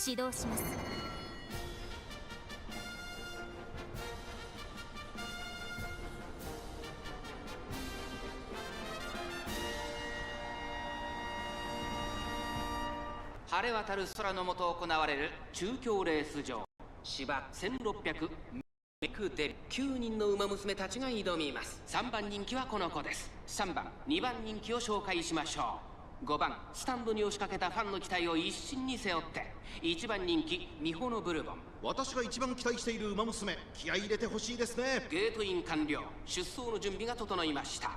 指導します。晴れ渡る空の下行われる中京レース場、芝1600メクデル、9人の馬娘たちが挑みます。3番人気はこの子です。3番、2番人気を紹介しましょう。5番、スタンドに押しかけたファンの期待を一身に背負って1番人気ミホノブルボン。私が一番期待している馬娘、気合い入れてほしいですね。ゲートイン完了、出走の準備が整いました。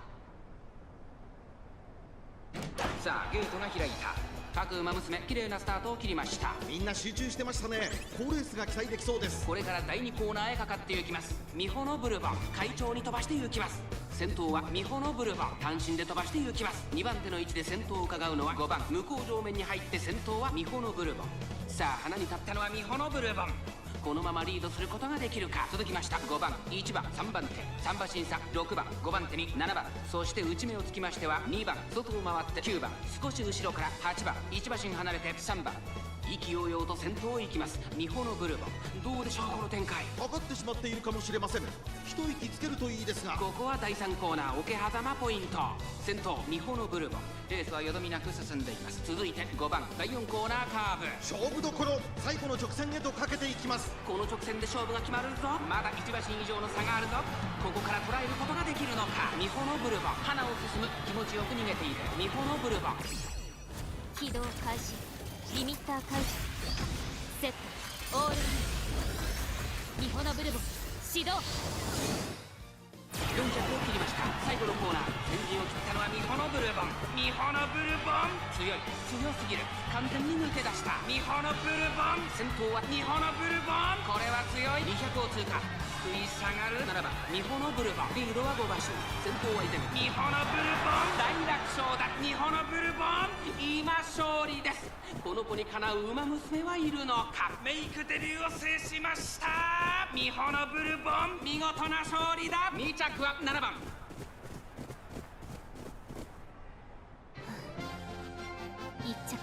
さあゲートが開いた。各馬娘綺麗なスタートを切りました。みんな集中してましたね。好レースが期待できそうです。これから第2コーナーへかかっていきます。ミホノブルボン、快調に飛ばしていきます。先頭はミホノブルボン、単身で飛ばしていきます。2番手の位置で先頭を伺うのは5番、向こう上面に入って先頭はミホノブルボン。さあ花に立ったのはミホノブルボン。このままリードすることができるか。続きました5番、1番、3番手、3馬審査、6番、5番手に7番、そして内目をつきましては2番、外を回って9番、少し後ろから8番、1馬身離れて3番、意気揚々と先頭を行きますミホノブルボン。どうでしょうこの展開。かかってしまっているかもしれません。一息つけるといいですが。ここは第3コーナー桶狭間ポイント。先頭ミホノブルボン、レースはよどみなく進んでいます。続いて5番、第4コーナーカーブ、勝負どころ、最後の直線へとかけていきます。この直線で勝負が決まるぞ。まだ1馬身以上の差があるぞ。ここから捉えることができるのか。ミホノブルボン、花を進む、気持ちよく逃げているミホノブルボン。起動開始、リミッター解除、セット、オールイン。ミホノブルボン始動。4着を切りました。最後のコーナー、先陣を切ったのはミホノブルボン。ミホノブルボン、強い、強すぎる、完全に抜け出したミホノブルボン。先頭はミホノブルボン、これは強い。200を通過、食い下がる7番ミホノブルボン。リードは5馬身、先頭は依然ミホノブルボン。大楽勝だミホノブルボン、今勝利です。この子にかなう馬娘はいるのか。メイクデビューを制しましたミホノブルボン、見事な勝利だ。2着は7番。1着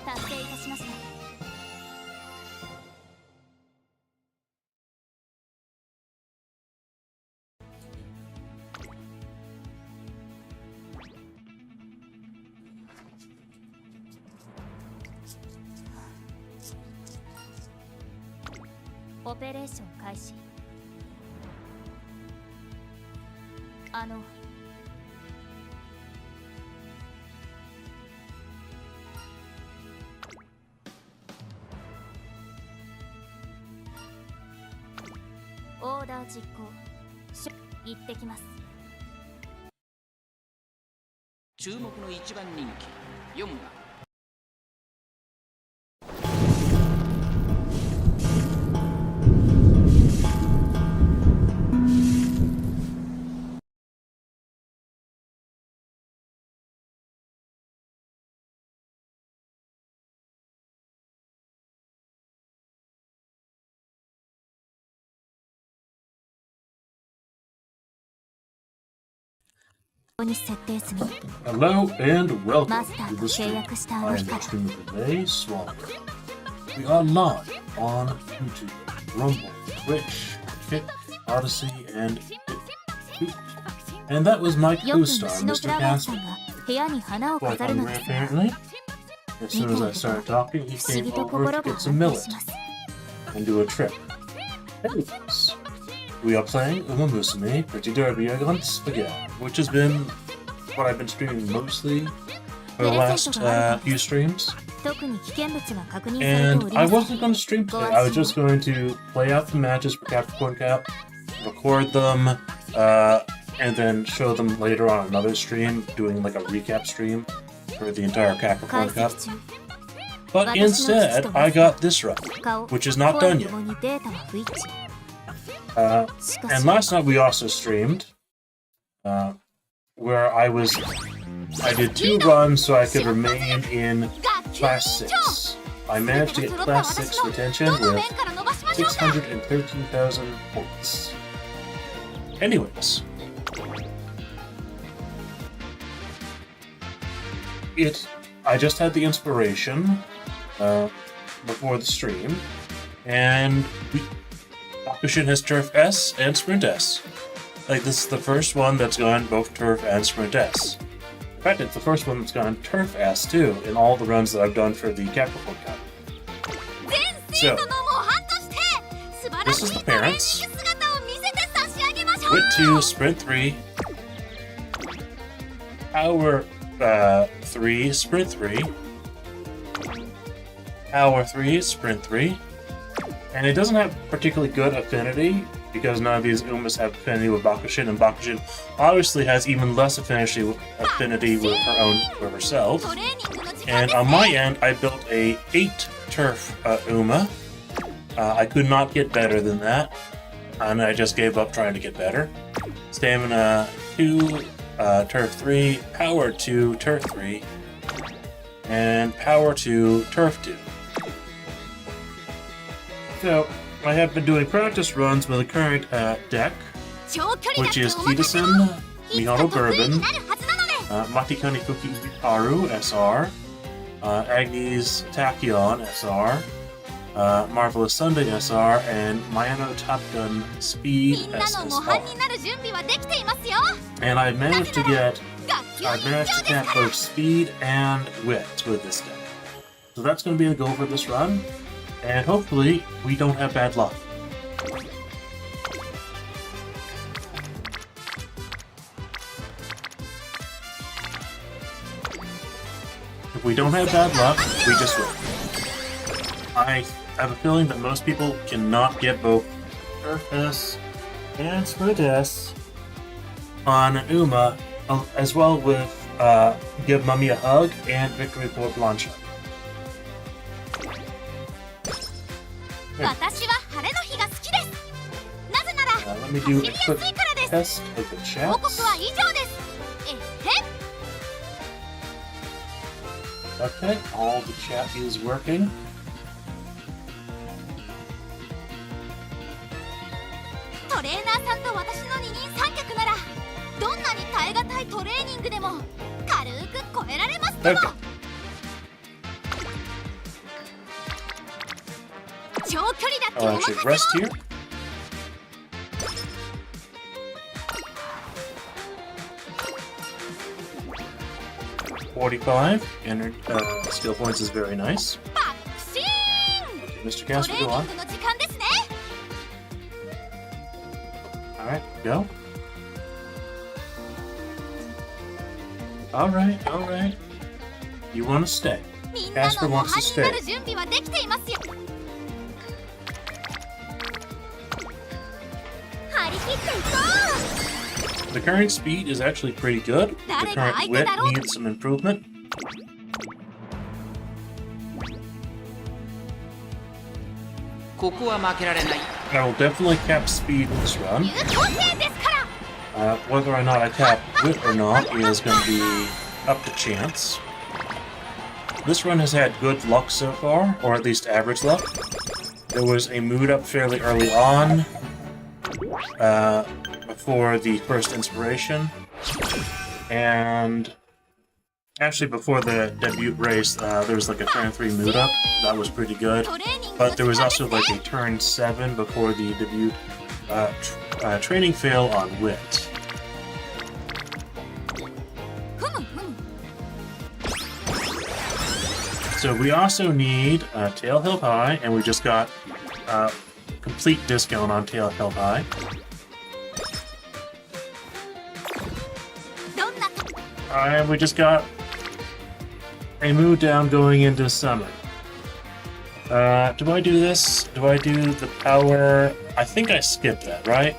達成いたしました。オペレーション開始。オーダー実行。行ってきます。注目の1番人気4番。Hello and welcome to the stream. I am the streamer today, Swabcraft. We are live on YouTube, Rumble, Twitch, Kick, Odyssey, and Twitch. And that was my co-star, Mr. Casper. Quite hungry apparently. As soon as I started talking, he came over to get some millet and do a trip. Anyways, we are playing Umamusume Pretty Derby against again, which has been what I've been streaming mostly for the last few streams. And I wasn't going to stream today. I was just going to play out the matches for Capricorn Cup, record them, and then show them later on another stream, doing like a recap stream for the entire Capricorn Cup. But instead, I got this run, which is not done yet. And last night we also streamed, where I did 2 runs so I could remain in Class 6. I managed to get Class 6 retention with 613,000 points. Anyways, I just had the inspiration, before the stream, and Bakushin has Turf S and Sprint S. Like, this is the first one that's gone both Turf and Sprint S. In fact, it's the first one that's gone Turf S too in all the runs that I've done for the Capricorn Cup. So, this is the parents. Wit 2, Sprint 3, Power 3, Sprint 3, Power 3, Sprint 3, and it doesn't have particularly good affinity because none of these Umas have affinity with Bakushin, and Bakushin obviously has even less affinity with herself. And on my end, I built a 8 Turf Uma. I could not get better than that, and I just gave up trying to get better. Stamina 2, Turf 3, Power 2, Turf 3, and Power 2, Turf 2. So, I have been doing practice runs with the current deck, which is Kitasen, Mihono Bourbon, Matikani Fuki Haru SR, Agnes Tachyon SR, Marvelous Sunday SR, and Mihono Top Gun Speed SSR. And I managed to get both speed and wit with this deck. So that's going to be the goal for this run, and hopefully we don't have bad luck. If we don't have bad luck, we just win. I have a feeling that most people cannot get both Turf S and Sprint S on Uma, as well with Give Mummy a Hug and Victory for Blancha. Let me do a quick test of the chats. Okay, all the chat is working. Okay. I'll actually rest here. $45 and skill points is very nice. Okay, Mr. Casper, go on. Alright, go. Alright. You want to stay. Casper wants to stay. The current speed is actually pretty good. The current wit needs some improvement. I will definitely cap speed in this run. Whether or not I cap wit or not is going to be up to chance. This run has had good luck so far, or at least average luck. There was a mood up fairly early on, before the first inspiration, and actually before the debut race, there was like a turn 3 mood up. That was pretty good, but there was also like a turn 7 before the debut training fail on wit. So we also need Tail Held High, and we just got complete discount on Tail Held High. And we just got a mood down going into summer. Do I do this? Do I do the power? I think I skipped that, right?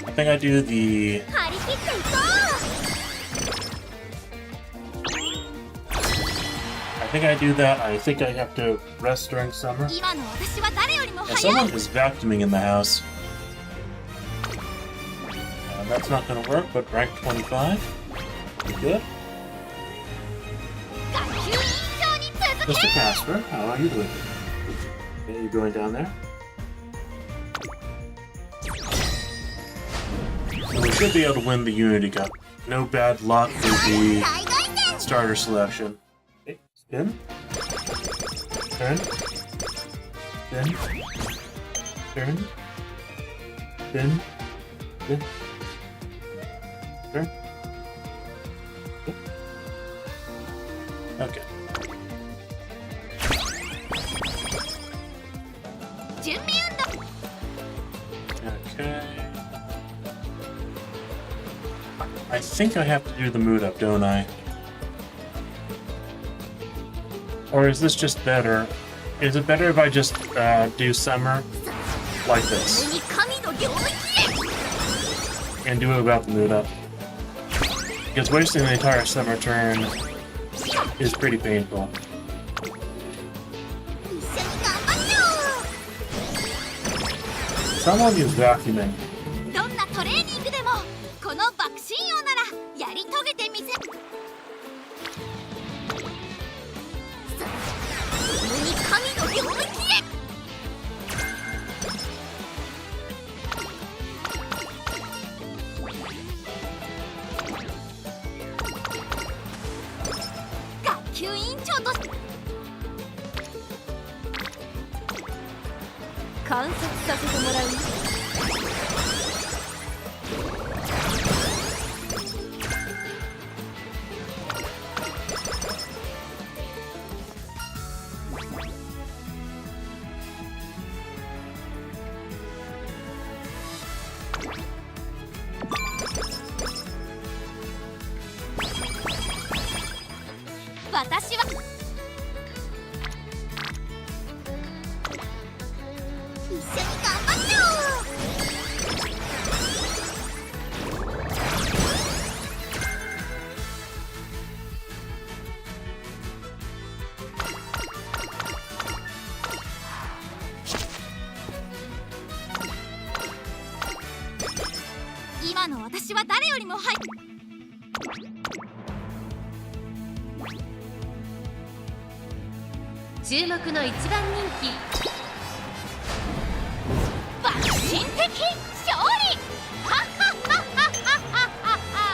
I think I do the... I think I do that. I think I have to rest during summer. And someone is vacuuming in the house. That's not going to work, but rank 25. Good. Mr. Casper, how are you doing? Okay, you going down there? So we should be able to win the Unity Cup. No bad luck with the starter selection. Spin. Turn. Spin. Turn. Spin. Spin. Turn. Okay. 準備運動 Okay. I think I have to do the mood up, don't I? Or is this just better? Is it better if I just do summer like this に神の領域へ and do it without the mood up? Because wasting the entire summer turn is pretty painful. 一緒に頑張っちゃ Someone is vacuuming. おうどんなトレーニングでもこの爆心王ならやり遂げてみせ共に神の領域へ 学級委員長として観察させてもらうよ 私は一緒に頑張っちゃおう今の私は誰よりも注目の一番人気爆心的勝利はっはっはっはっはっはっは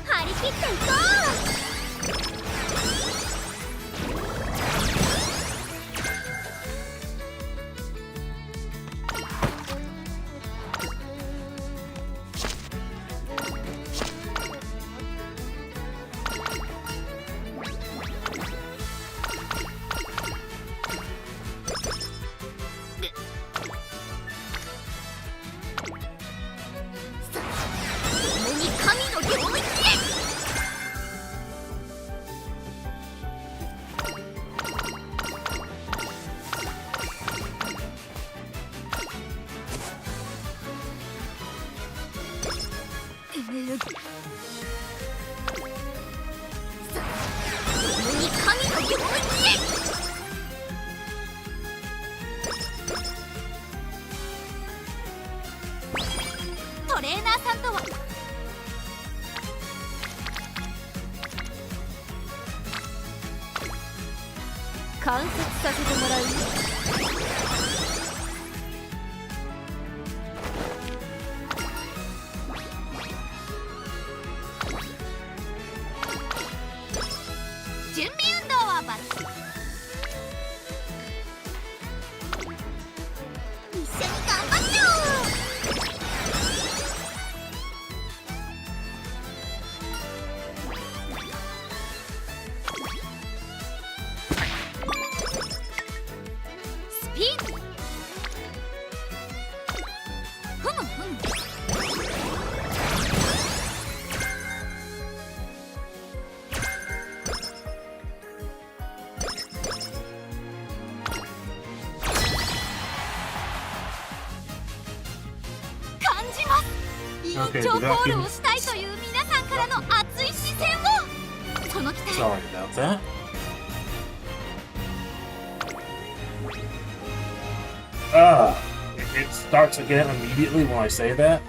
張り切っていこう共に神の領域へ 共に神の領域へトレーナーさんとは観察させてもらうよ 準備運動はバッチ一緒に頑張っちゃおうスピードふむふむ 感じます委員長コールをしたいという皆さんからの熱い視線をその期待 Sorry about that. It starts again immediately when I say that.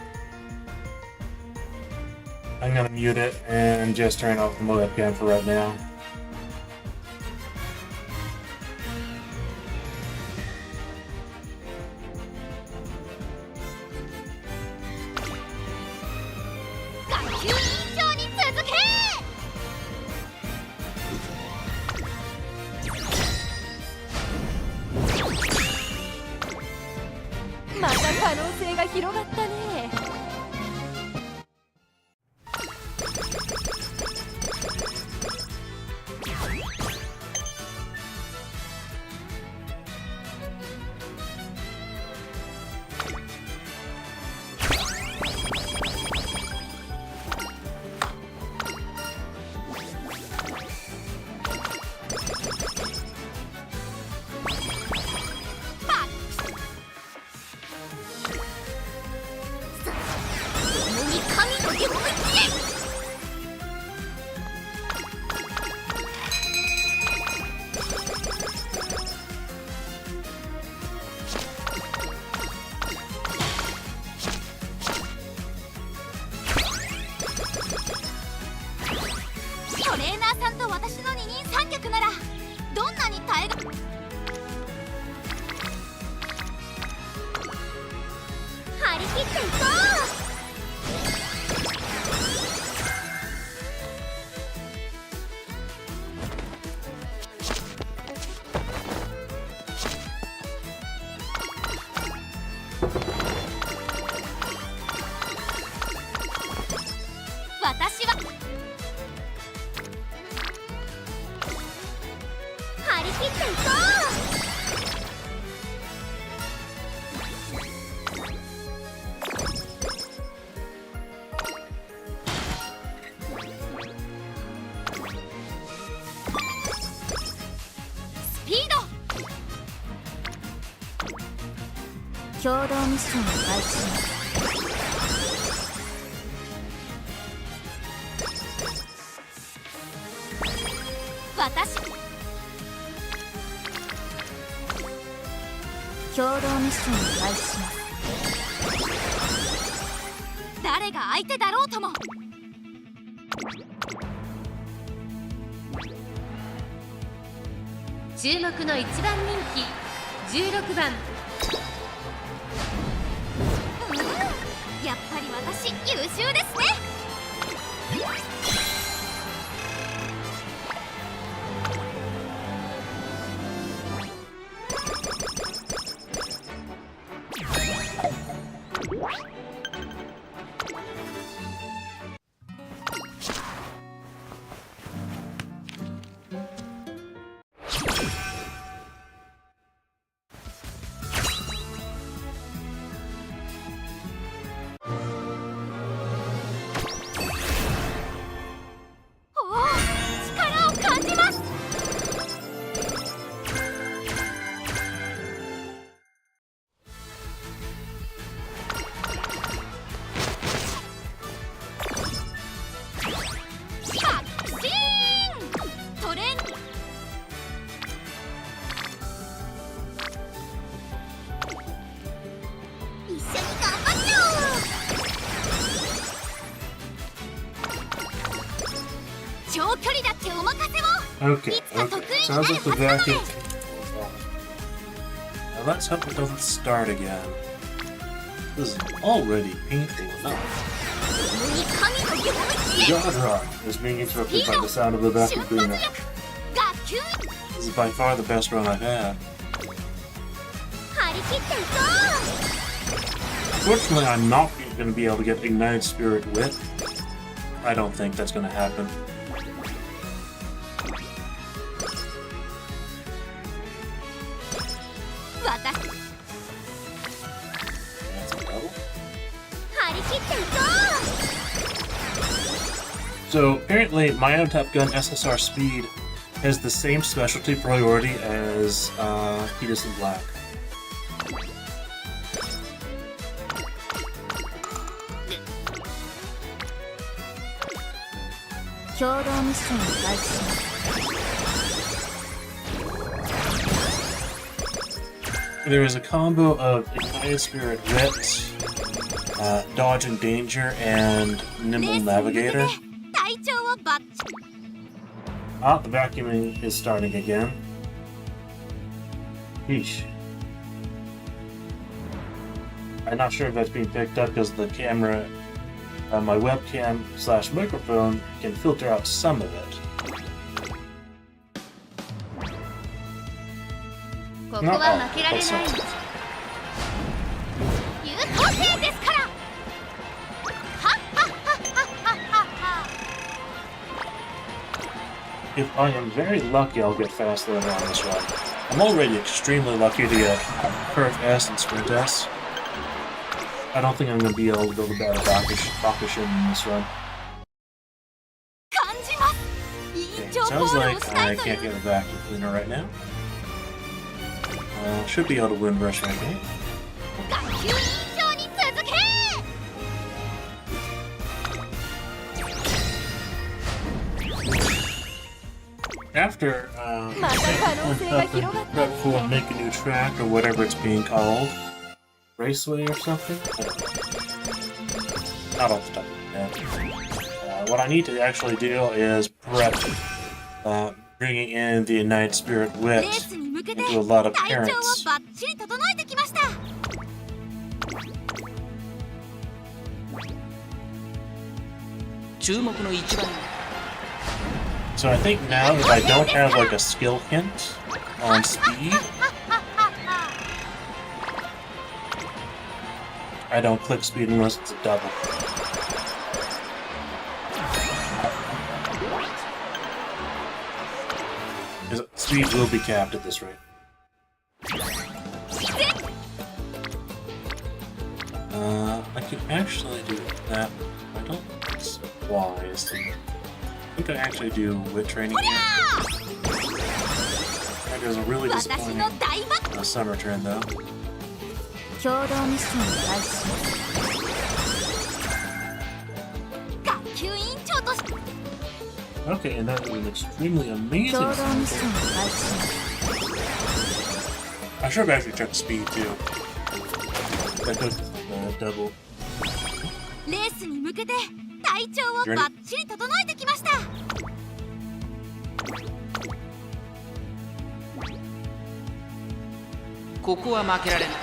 I'm gonna mute it and just turn off the webcam for right now.トレーナーさんと私の二人三脚ならどんなに耐えが張り切っていこう。私は張り切っていこう。スピード。共同ミッションを開始します。私共同ミッションを開始します。誰が相手だろうとも。注目の1番人気16番。やっぱり私優秀ですね。長距離だってお任せを。 Okay, okay. Sounds like the vacuum. Now let's hope it doesn't start again. This is already painful enough. The God Rock is being interrupted by the sound of the vacuum cleaner. This is by far the best run I've had. Fortunately, I'm not going to be able to get Ignited Spirit with. I don't think that's going to happen. So apparently, my own Top Gun SSR Speed has the same specialty priority as Peterson Black. There is a combo of Ignited Spirit Wit, Dodge and Danger, and Nimble Navigator. 体調をバッチ Ah, the vacuuming is starting again. Yeesh. I'm not sure if that's being picked up because the camera, my webcam / microphone can filter out some of it. ここは負けられない。優等生ですから。はっはっはっはっはっは。 If I am very lucky, I'll get fast later on this run. I'm already extremely lucky to get Curve S and Sprint S. I don't think I'm going to be able to go to battle Bakushin in this run. 感じます。委員 Okay, 長コ sounds ールを like した I いとい can't う get a vacuum cleaner right now. Should be able to win rush right now. 学級委員長に続け。 After, また可能性が広がった prep ね。 for make a new track or whatever it's being called. Raceway or something? Not off the top of my head. What I need to actually do is prep bringing in the United Spirit レ Wit ースに向けて into a lot of 体調を parents. バッチリ整えてきました。 注目の一番 So I think now if I don't have like a skill hint on speed, I don't click speed unless it's a double. Because speed will be capped at this rate. I can actually do that. I don't think it's wise. I think I actually do wit training here. That is a really 私 disappointing の大魔 summer trend though. 共同ミッションを開始。学級委員長として Okay, and that is an extremely amazing 共同 summer ミッション trend. を開始。 I should have actually checked speed too. That could double. レースに向けて体調をバッチリ整えてきました。 ここは負けられない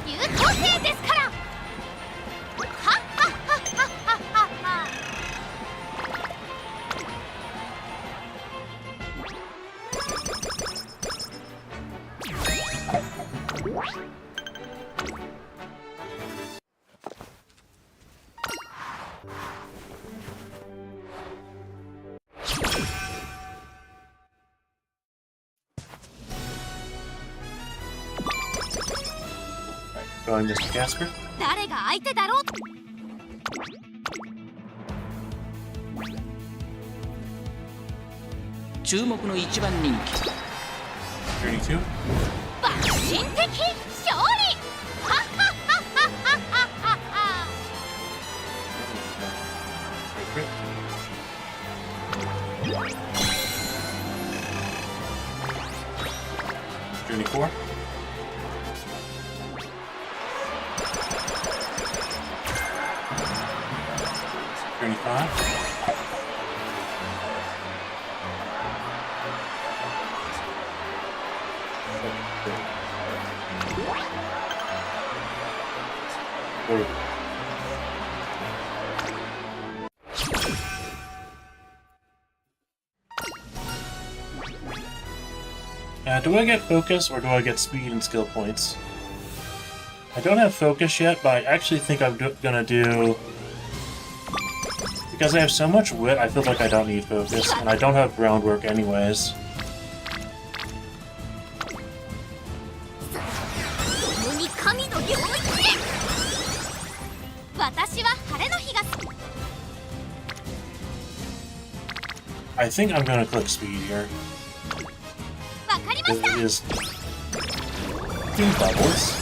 優等生ですから。はっはっはっはっはっは。 Going Mr. Casper. 誰が相手だろう。 注目の一番人気 32. 爆心的勝利。はっはっはっはっはっはっは。 34. 35. 30. Do I get focus or do I get speed and skill points? I don't have focus yet, but I actually think I'm gonna do... Because I have so much wit, I feel like I don't need focus, and I don't have groundwork anyways. 共に神の領域へ。私は晴れの日が好き。 I think I'm gonna click speed here. わかりま It した。 is 2 bubbles.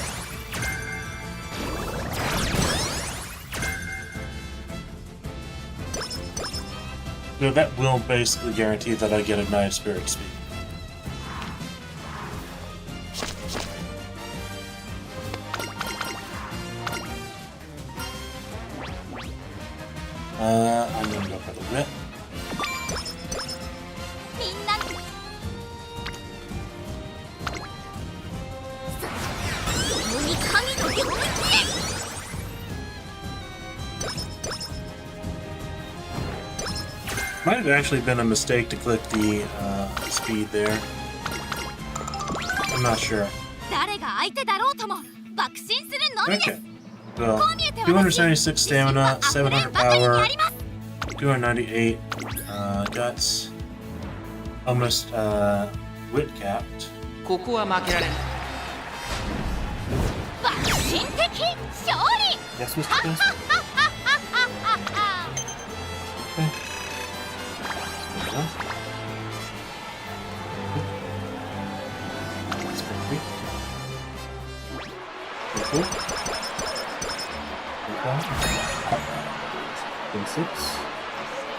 So that will basically guarantee that I get a nice spirit speed. I'm gonna go for the whip. みんな共に神の領域へ Might have actually been a mistake to click the speed there. I'm not sure. 誰が相手だろうとも爆心するのみです Okay. So, 276 stamina, 700 power, 298 guts, almost wit capped. ここは負けられない。爆心的勝利 Yes, Mr. Best. Okay. That's pretty cool. Pin 6.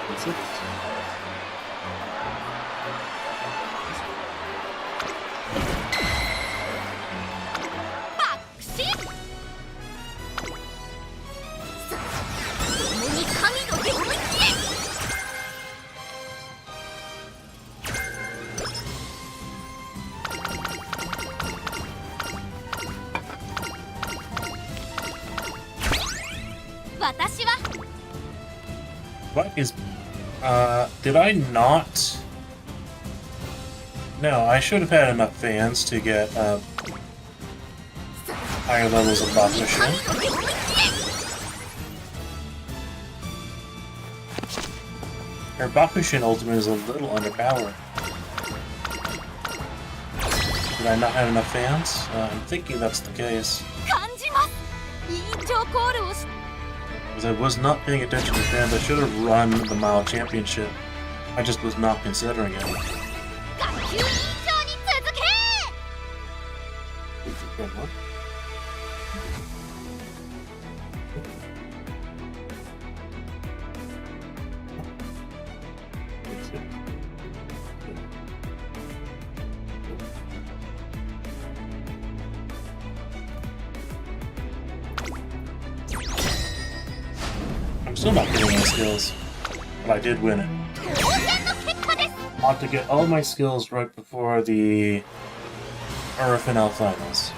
Pin 6. 爆心共に神の領域へ 私は What is... did I not... No, I should have had enough fans to get, higher levels of Bakushin. Her Bakushin ultimate is a little underpowered. Did I not have enough fans? I'm thinking that's the case. 感じます委員長コールをし Because I was not paying attention to fans. I should have run the Mile Championship. I just was not considering it. 学級委員長に続け Wait, what? I'm still not getting my skills, but I did win it. 当然の結果です I want to get all my skills right before the Final Finals.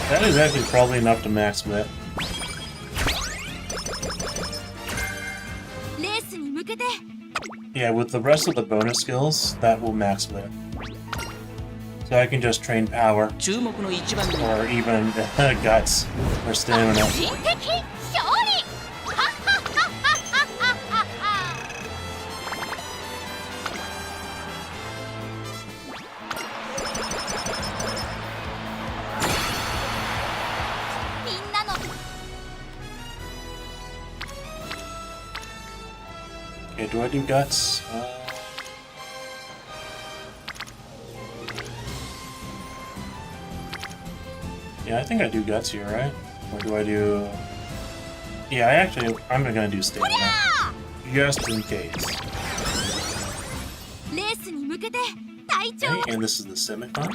That is actually probably enough to max wit. レースに向けて Yeah, with the rest of the bonus skills, that will max wit. So I can just train power, 注目の一番の or even guts, or stamina. 人的勝利みんなの Okay, do I do guts? Yeah, I think I do guts here, right? Or do I do... Yeah, I'm gonna do stamina. Just in case. レースに向けて隊長 Okay, and this is the semicon.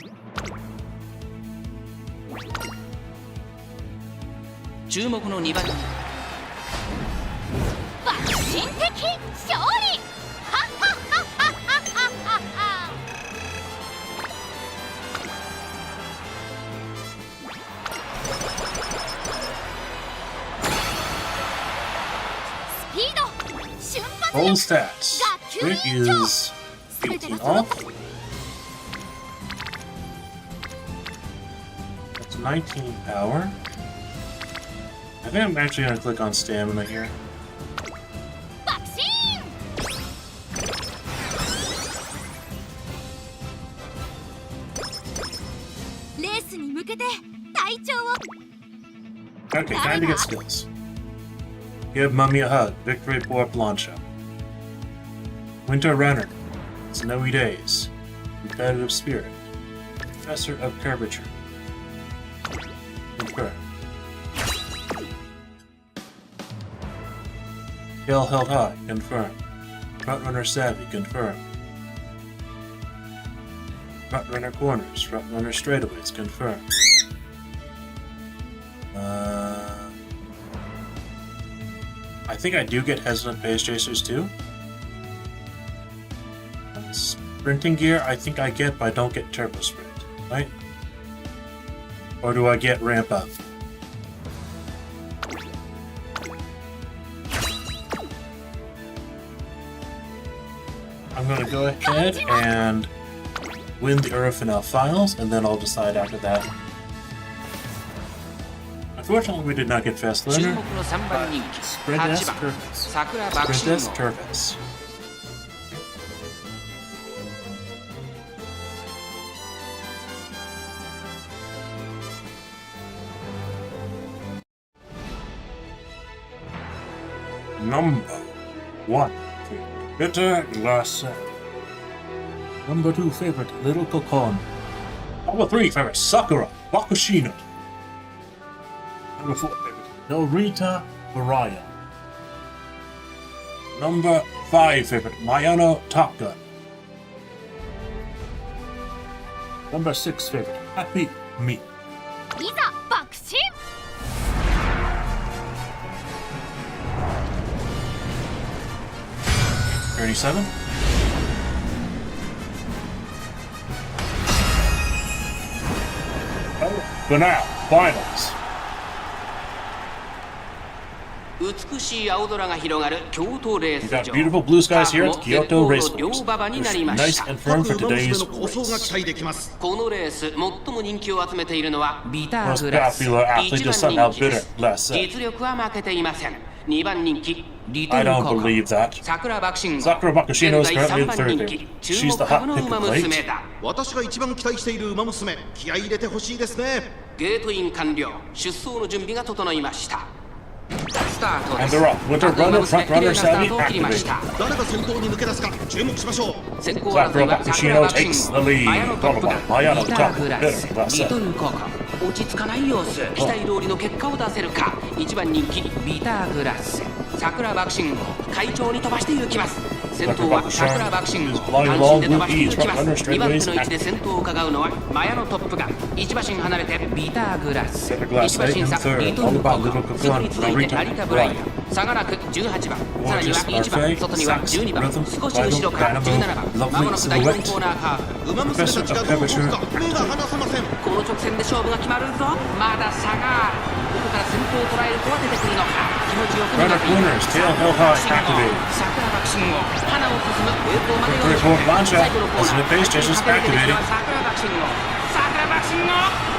注目の2番人爆心的勝利スピード瞬発 Full 力 stats. Quick is 18 off. That's 19 power. I think I'm actually gonna click on stamina here. 爆心レースに向けて隊長を Okay, time to get skills. Give Mummy a hug. Victory for Plancha. Winter Runner. Snowy Days. Competitive Spirit. Professor of Curvature. Confirm. Tail held high. Confirm. Front runner savvy. Confirm. Front runner corners. Front runner straightaways. Confirm. I think I do get hesitant phase chasers too. Sprinting gear, I think I get, but I don't get turbo sprint, right? Or do I get ramp up? I'm gonna go ahead and win the Urfinel finals, and then I'll decide after that. Unfortunately, we did not get fast learner, but Sprint S Turfus. Sprint S Turfus. Number 1, bitter glass. Number 2 favorite, Little Cocon. Number 3 favorite, Sakura Bakushin. Number 4 favorite, Norita Mariah. Number 5 favorite, Mihono Top Gun. Number 6 favorite, Happy Me. いざ爆心 37. For now, finals. 美しい青空が広がる京都レー We've ス got 場 beautiful blue skies here at さあ Kyoto もう Race 両 Course. 馬場になり It's ま nice した and 各 firm for 馬娘 today's の構想が race. 期待できます。このレース最も人気を集めているのはビター Most グラス popular athlete 1 is 番 somehow 人気で bitter す glass. 実力は負けていません2番人気リト I ル don't ココ believe that. 桜爆心 Sakura Bakushino is 現在 currently 3 in 番 third 人気 there. 注 She's 目 the 株 hot の pick 馬 of 娘 late. だ私が一番期待している馬娘、気合い入れてほしいですね。ゲートイン完了出走の準備が整いましたスタートで And す they're off. Winter 各馬 runner, 娘 front 綺麗 runner なスター savvy, トを切りました activated. 誰が先頭に抜け出すか注目しましょう。先行争いは Sakura 桜 Bakushino 爆心 takes 号 the lead. マヤのトップガン Mayano ビター top, グラ bitter ス glass. リトルココ落ち着かない様子期待通りの結果を出せるか1番人気ビターグラス桜爆心号快調に飛ばしていきます先頭は桜爆心号単身で飛ばしていきます2番手の位置で先頭を伺うのはマヤのトップガン1馬身離れてビターグラス1馬身差リトルココすぐに続いてラリタブライアン差がなく18番さらには1番外には12番少し後ろから17番まもなく第4コーナーカーブ馬娘たちがどう動くか目が離せません。この直線で勝負が決まるぞまだ差があるここから先頭を捉える子は出てくるのか気持ちよく Runner corners, tail held high, activated. 桜爆心号花を進む栄光まで Victory for Launcher, 最後のコー as ナ the ー phase chasers 駆け抜けてき activated. た桜爆心号桜爆心号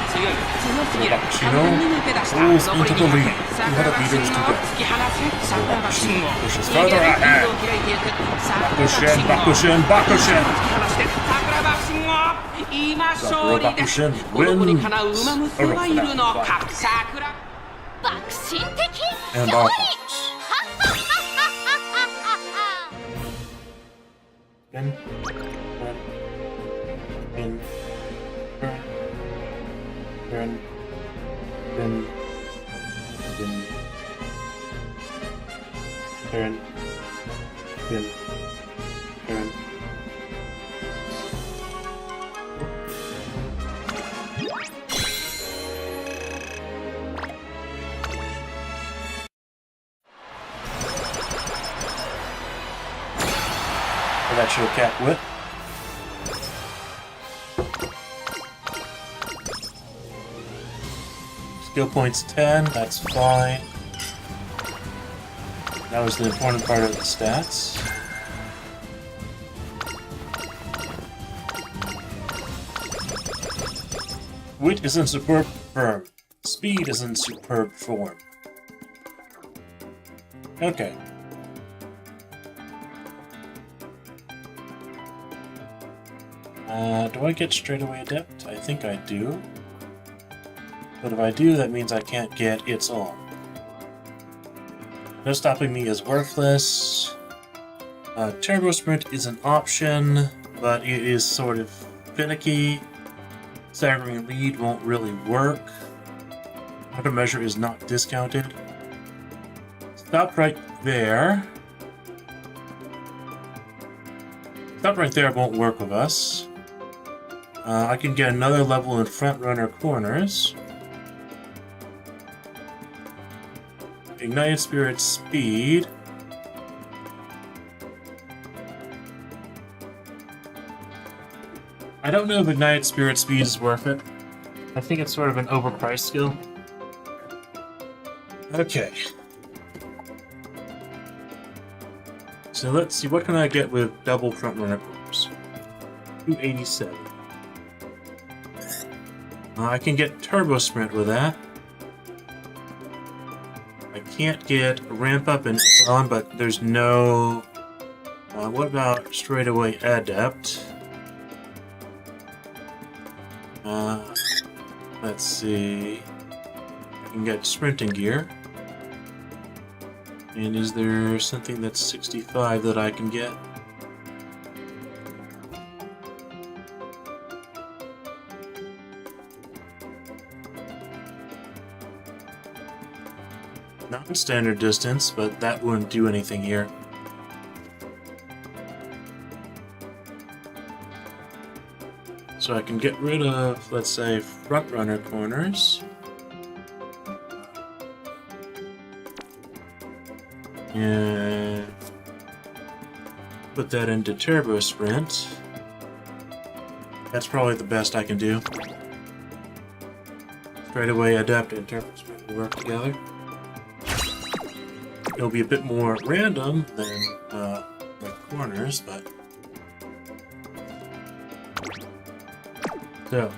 強い強すぎる Bakushino 完全に抜け出した pulls 残り into the 200 lead. 桜爆心 200 meters 号 to go. 突き放す桜爆心号 Pushes 逃げ further るリー ahead. ドを開いていく桜爆 Bakushin, 心号 Bakushin, Bakushin. 突き放して桜爆心号今勝利です Bakushin この子にかなう wins 馬娘はいるのか桜爆心的 And 勝 our 利 In, turn, in, turn, in, turn. That should cap whip. Skill points 10, that's fine. That was the important part of the stats. Wit is in superb form. Speed is in superb form. Okay. Do I get straightaway adept? I think I do. But if I do, that means I can't get its on. No stopping me is worthless. Turbo Sprint is an option, but it is sort of finicky. Staggering lead won't really work. Countermeasure is not discounted. Stop right there. Stop right there won't work with us. I can get another level in front runner corners. Ignited Spirit Speed. I don't know if Ignited Spirit Speed is worth it. I think it's sort of an overpriced skill. Okay. So let's see, what can I get with double front runner corners? 287. I can get Turbo Sprint with that. I can't get Ramp Up and it's on, but there's no... what about Straightaway Adept? Let's see... I can get Sprinting Gear. And is there something that's 65 that I can get? Non-standard distance, but that wouldn't do anything here. So I can get rid of, let's say, front runner corners. And put that into Turbo Sprint. That's probably the best I can do. Straightaway Adept and Turbo Sprint will work together. It'll be a bit more random than like corners, but... So...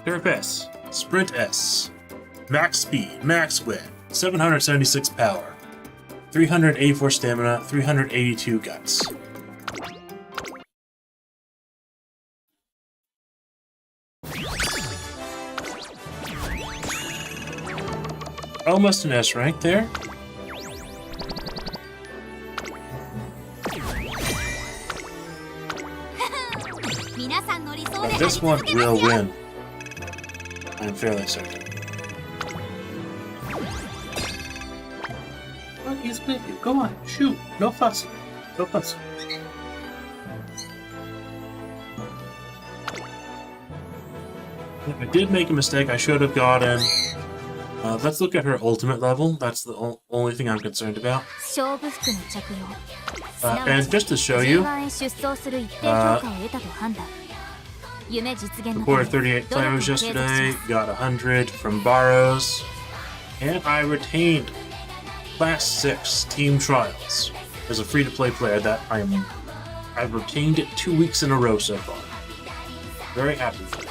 Turf S, Sprint S, Max Speed, Max Wit, 776 Power, 384 Stamina, 382 Guts. Almost an S rank there. But this one will win. I'm fairly certain. Well, he's with you. Go on, shoot. No fussing. No fussing. I did make a mistake. I should have gotten... let's look at her ultimate level. That's the only thing I'm concerned about. And just to show you, recorded 38 players yesterday, got 100 from Barrows, and I retained Class 6 Team Trials as a free-to-play player that I've retained it 2 weeks in a row so far. Very happy with it.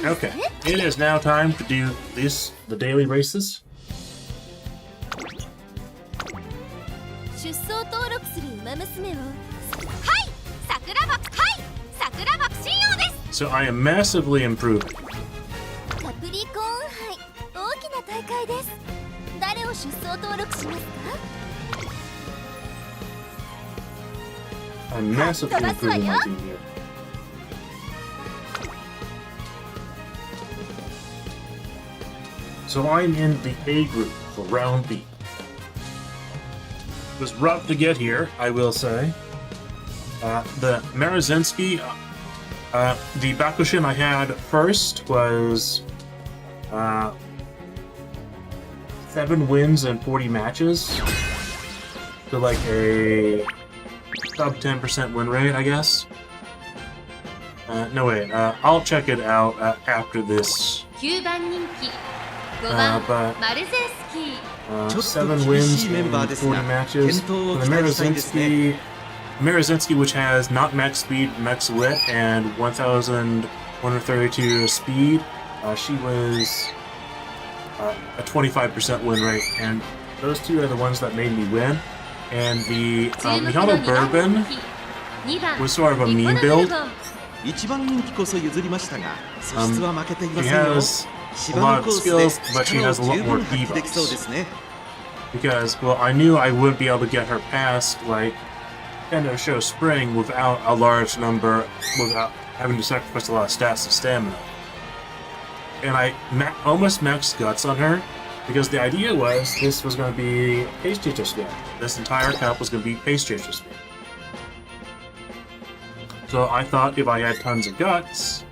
Okay, it is now time to do the daily races. So I am massively improving. I'm massively improving my team here. So I'm in the A group for round B. It was rough to get here, I will say. The Marozensky, the Bakushin I had first was 7 wins and 40 matches. So like a sub 10% win rate, I guess. No wait, I'll check it out after this. But 7 wins in 40 matches. The Marozensky, which has not max speed, max wit, and 1,132 speed, she was a 25% win rate, and those two are the ones that made me win. And the Mihono Bourbon was sort of a meme build. She has a lot of skills, but she has a lot more debuffs. Because, well, I knew I wouldn't be able to get her past, like, kind of show Spring without a large number, without having to sacrifice a lot of stats and stamina. And I almost maxed Guts on her, because the idea was this was going to be Pace Chaser Spin. This entire cup was going to be Pace Chaser Spin. So I thought if I had tons of Guts,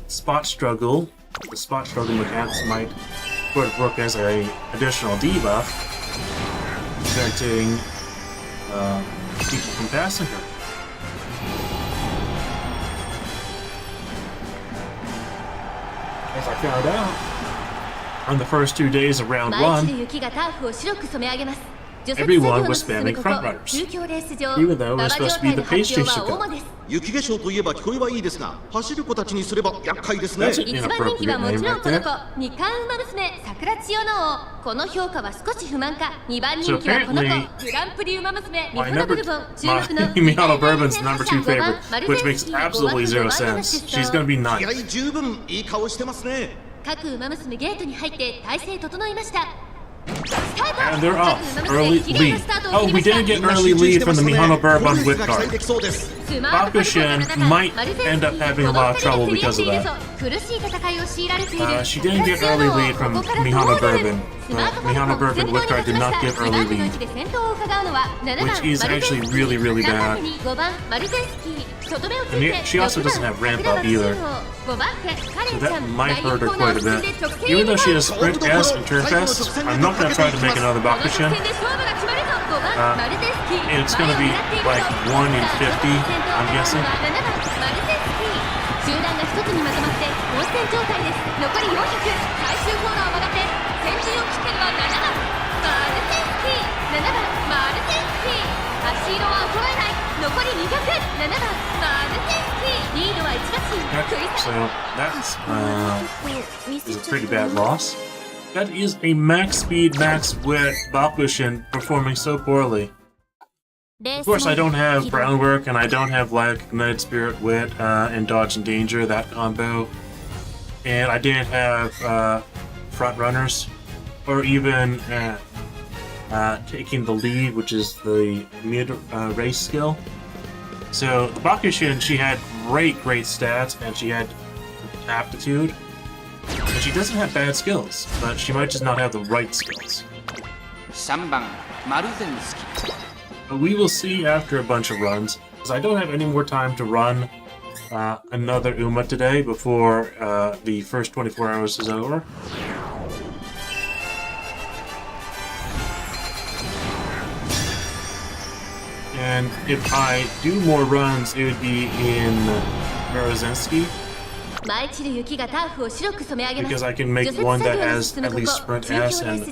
Spot Struggle, the Spot Struggle mechanics might sort of work as a additional debuff, preventing people from passing her. As I found out, on the first 2 days of round 1, everyone was spamming frontrunners, even though it was supposed to be the Pace Chaser Cup. 雪化粧といえば聞こえはいいですが、走る子たちにすれば厄介ですね。 That's an 一番人気 inappropriate はも name ちろん right この there. 子二冠馬娘桜千代の王。この評価は少し不満か。2番人気はこの子 So apparently, グランプリ馬娘ミ My ホノブ number, ルボン my 中国の Mihono Bourbon's number 2 favorite, which makes absolutely zero sense. She's gonna be 気 9. 合十分いい顔してますね。各馬娘ゲートに入って体勢整いました。 And they're off. Early lead. Oh, we didn't get early lead from the Mihono Bourbon whip card. Bakushin might end up having a lot of trouble because of that. She didn't get early lead from Mihono Bourbon. The Mihono Bourbon whip card did not get early lead, which is actually really, really bad. And she also doesn't have ramp up either, so that might hurt her quite a bit. Even though she has Sprint S and Turf S, I'm not going to try to make another Bakushin. It's going to be like 1 in 50, I'm guessing. 集団が一つにまとまって混戦状態です。残り400、最終コーナーを曲がって先陣を切ってるのは7番マルテンスキー、7番マルテンスキー、足色は衰えない。残り200、7番マルテンスキー、リードは1馬身。 So that's is a pretty bad loss. That is a max speed, max wit Bakushin performing so poorly. Of course, I don't have Groundwork, and I don't have like Ignited Spirit Wit and Dodge and Danger, that combo. And I didn't have Front Runners, or even taking the lead, which is the mid race skill. So the Bakushin, she had great stats, and she had aptitude. And she doesn't have bad skills, but she might just not have the right skills. 3番マルゼンスキ But we will see after a bunch of runs, because I don't have any more time to run another Uma today before the first 24 hours is over. And if I do more runs, it would be in Berezensky, because I can make one that has at least Sprint S and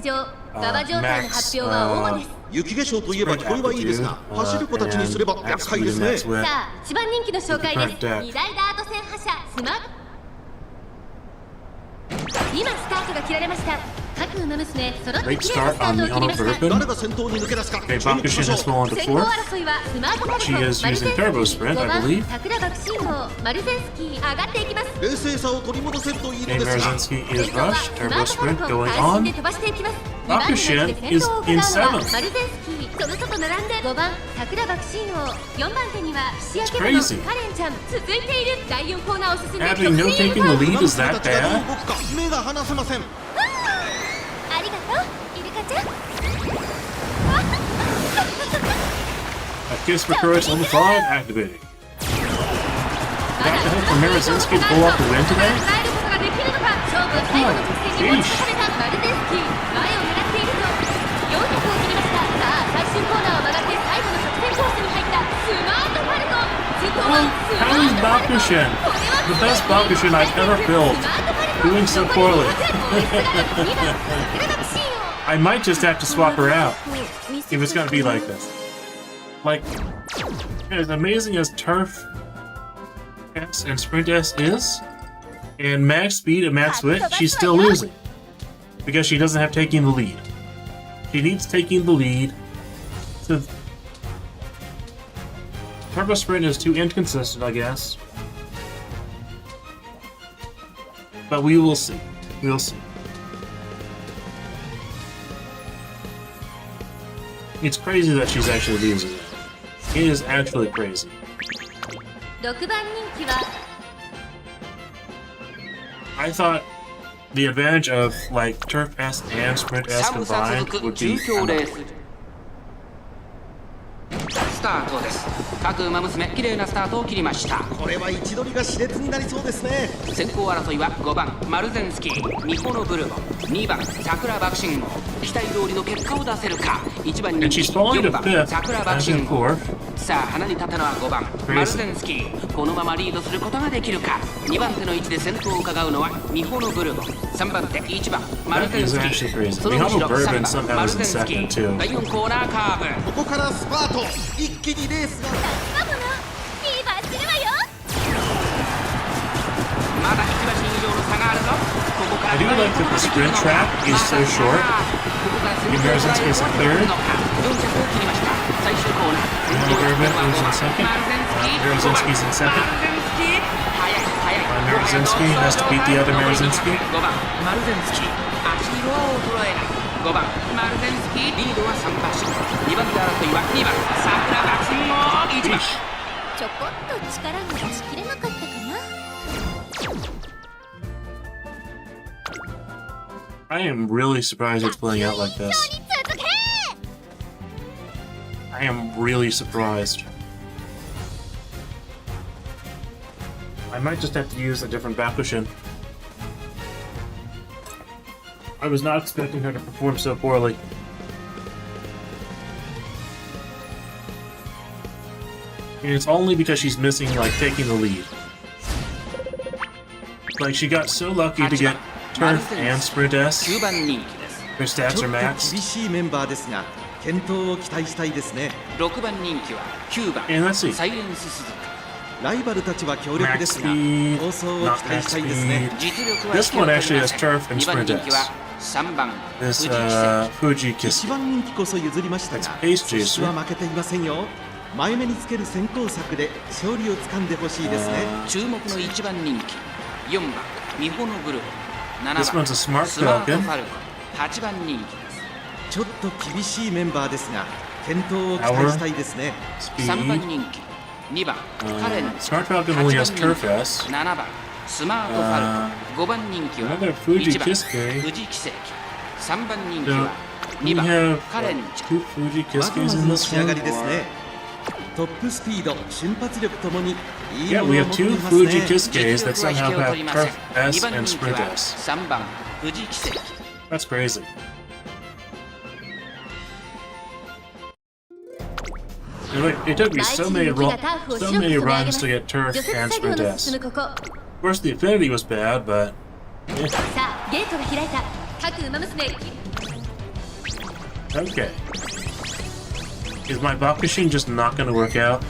max 雪化粧といえば聞こえはいいですが、走る子たちにすれば厄介ですね。さあ、一番人気の紹介です。2大ダート戦覇者スマート。今スタートが切られました。各馬娘揃って綺麗なスタートを切りました。誰が先頭に抜け出すか。 Okay, Bakushin has fallen to 先行 4th. 争いはスマートカル She コン、 is マルゼ using ンスキ Turbo ー、 Sprint, 5 I 番 believe. 桜爆心王、マルゼンスキー上がっていきます。冷静さを取り戻せるといいの And ですが。 Berezensky is 先頭は Rush, ス Turbo マートカル Sprint コン going 最新で on. 飛ばしていきます。 Bakushin is in 7th. マルゼンスキー、その外並んで5番桜爆心王、4番手には菱焼け It's の crazy. カレンちゃん。続いている第4コーナーを進んで Having no 直線へ taking 向 the かう。 lead is that たちがどう bad? 動くか目が離せません。ありがとう、イルカちゃん。 A kiss for courage level 5 activating. Got the help from Berezensky to pull off the win today? 耐えることができるのか。勝負を最後の直線に持ち込めたマルゼンスキー、前を狙っていると400を切りました。さあ、最終コーナーを曲がって最後の直線コースに入ったスマートファルコン。次頭はスマ How ー is トファルコン。 Bakushin, これは the best Bakushin I've ever built, doing so poorly? I might just have to swap her out if it's gonna be like this. Like, as amazing as Turf S and Sprint S is, and max speed and max wit, she's still losing. Because she doesn't have taking the lead. She needs taking the lead to... Turbo Sprint is too inconsistent, I guess. But we will see. We'll see. It's crazy that she's actually losing it. It is actually crazy. 6番人気は I thought the advantage of like Turf S and Sprint S 寒さ combined 続く would be 中京レーススタートです。各馬娘綺麗なスタートを切りました。これは位置取りが熾烈になりそうですね。先行争いは5番マルゼンスキー、ミホノブルボン、2番桜爆心号、期待通りの結果を出せるか。1番人 And 気 she's falling 4 to 番 fifth 桜爆 and 心 then 号。 fourth. さあ鼻に立ったのは5番マルゼンスキー。このままリードすることができるか。2番手の位置で先頭を伺うのはミホノブルボン、3番手1番マルゼンスキ That is actually ー、 crazy. その後ろ Mihono Bourbon 3 somehow 番マル is ゼ in ンスキ second ー。 too. 第4コーナーカーブ。ここからスパート。一気にレースが。マモのフィーバーするわよ。まだ1馬身以上の差があるぞ。ここから I do like that the sprint track is so short. ここから先頭 Embarrassing space in third. 4着を切りました。最終コーナー。 Mihono Bourbon is in second. マルゼンスキー Marazinski's in second. マルゼンスキー速い速い。 Marazinski has to beat the other Marazinski. 5番マルゼンスキー。足色は衰えない。5番マルゼンスキー。リードは3馬身。2番手争いは2番桜爆心号。1番。ちょこっと力が出し切れなかったかな。I am really surprised it's playing out like this. 続け I am really surprised. I might just have to use a different Bakushin. I was not expecting her to perform so poorly. And it's only because she's missing, like, taking the lead. Like, she got so lucky to get Turf and Sprint S. 9番人気です。 Her stats ちょ are っと maxed. 厳しいメンバーですが、健闘を期待したいですね。6番人気は9番 And let's see. サイレンス鈴ライバルたちは強力ですが、 Max speed, 構想を not 期待 max したいですね。 speed. 実力は This one actually has 引けを turf and 2番 sprint 人気は S. 3番 This 富士奇跡 Fuji 一 Kiss. 番人気こそ譲りましたが、 That's pace そしては負けていませんよ。前目につける先行策で勝利をつかんでほしいですね。注目の1番人気4番ミホノブルボン、7番 This one's a smart スマート Falcon. ファルコン、8番人気です。ちょっと厳しいメンバーですが、健闘を期待したいですね。 3番 Speed. 人気2番カレンジ、 Smart Falcon only has Turf S. 7番スマートファルコン、5番人気は Another Fuji 1番 Kiske. 富士奇跡、3番人気 So は we 2番 have カレンジ。 two Fuji まずま Kiskes ず in の this 仕上が one. りですね。トップスピード、瞬発力ともにいい Yeah, も we のを have 持ってい two ますね。 Fuji Kiskes 実 that 力は somehow 引けを have 取りません。 Turf S 2番 and 人気 Sprint は S. 3番富士奇跡。 That's crazy. It took me so many runs to get Turf 除雪 and 作業 Sprint の S. 進むここ。 Of course, the Affinity was bad, but さあゲートが開いた。各馬娘 okay. Is my Bakushin just not going to work out?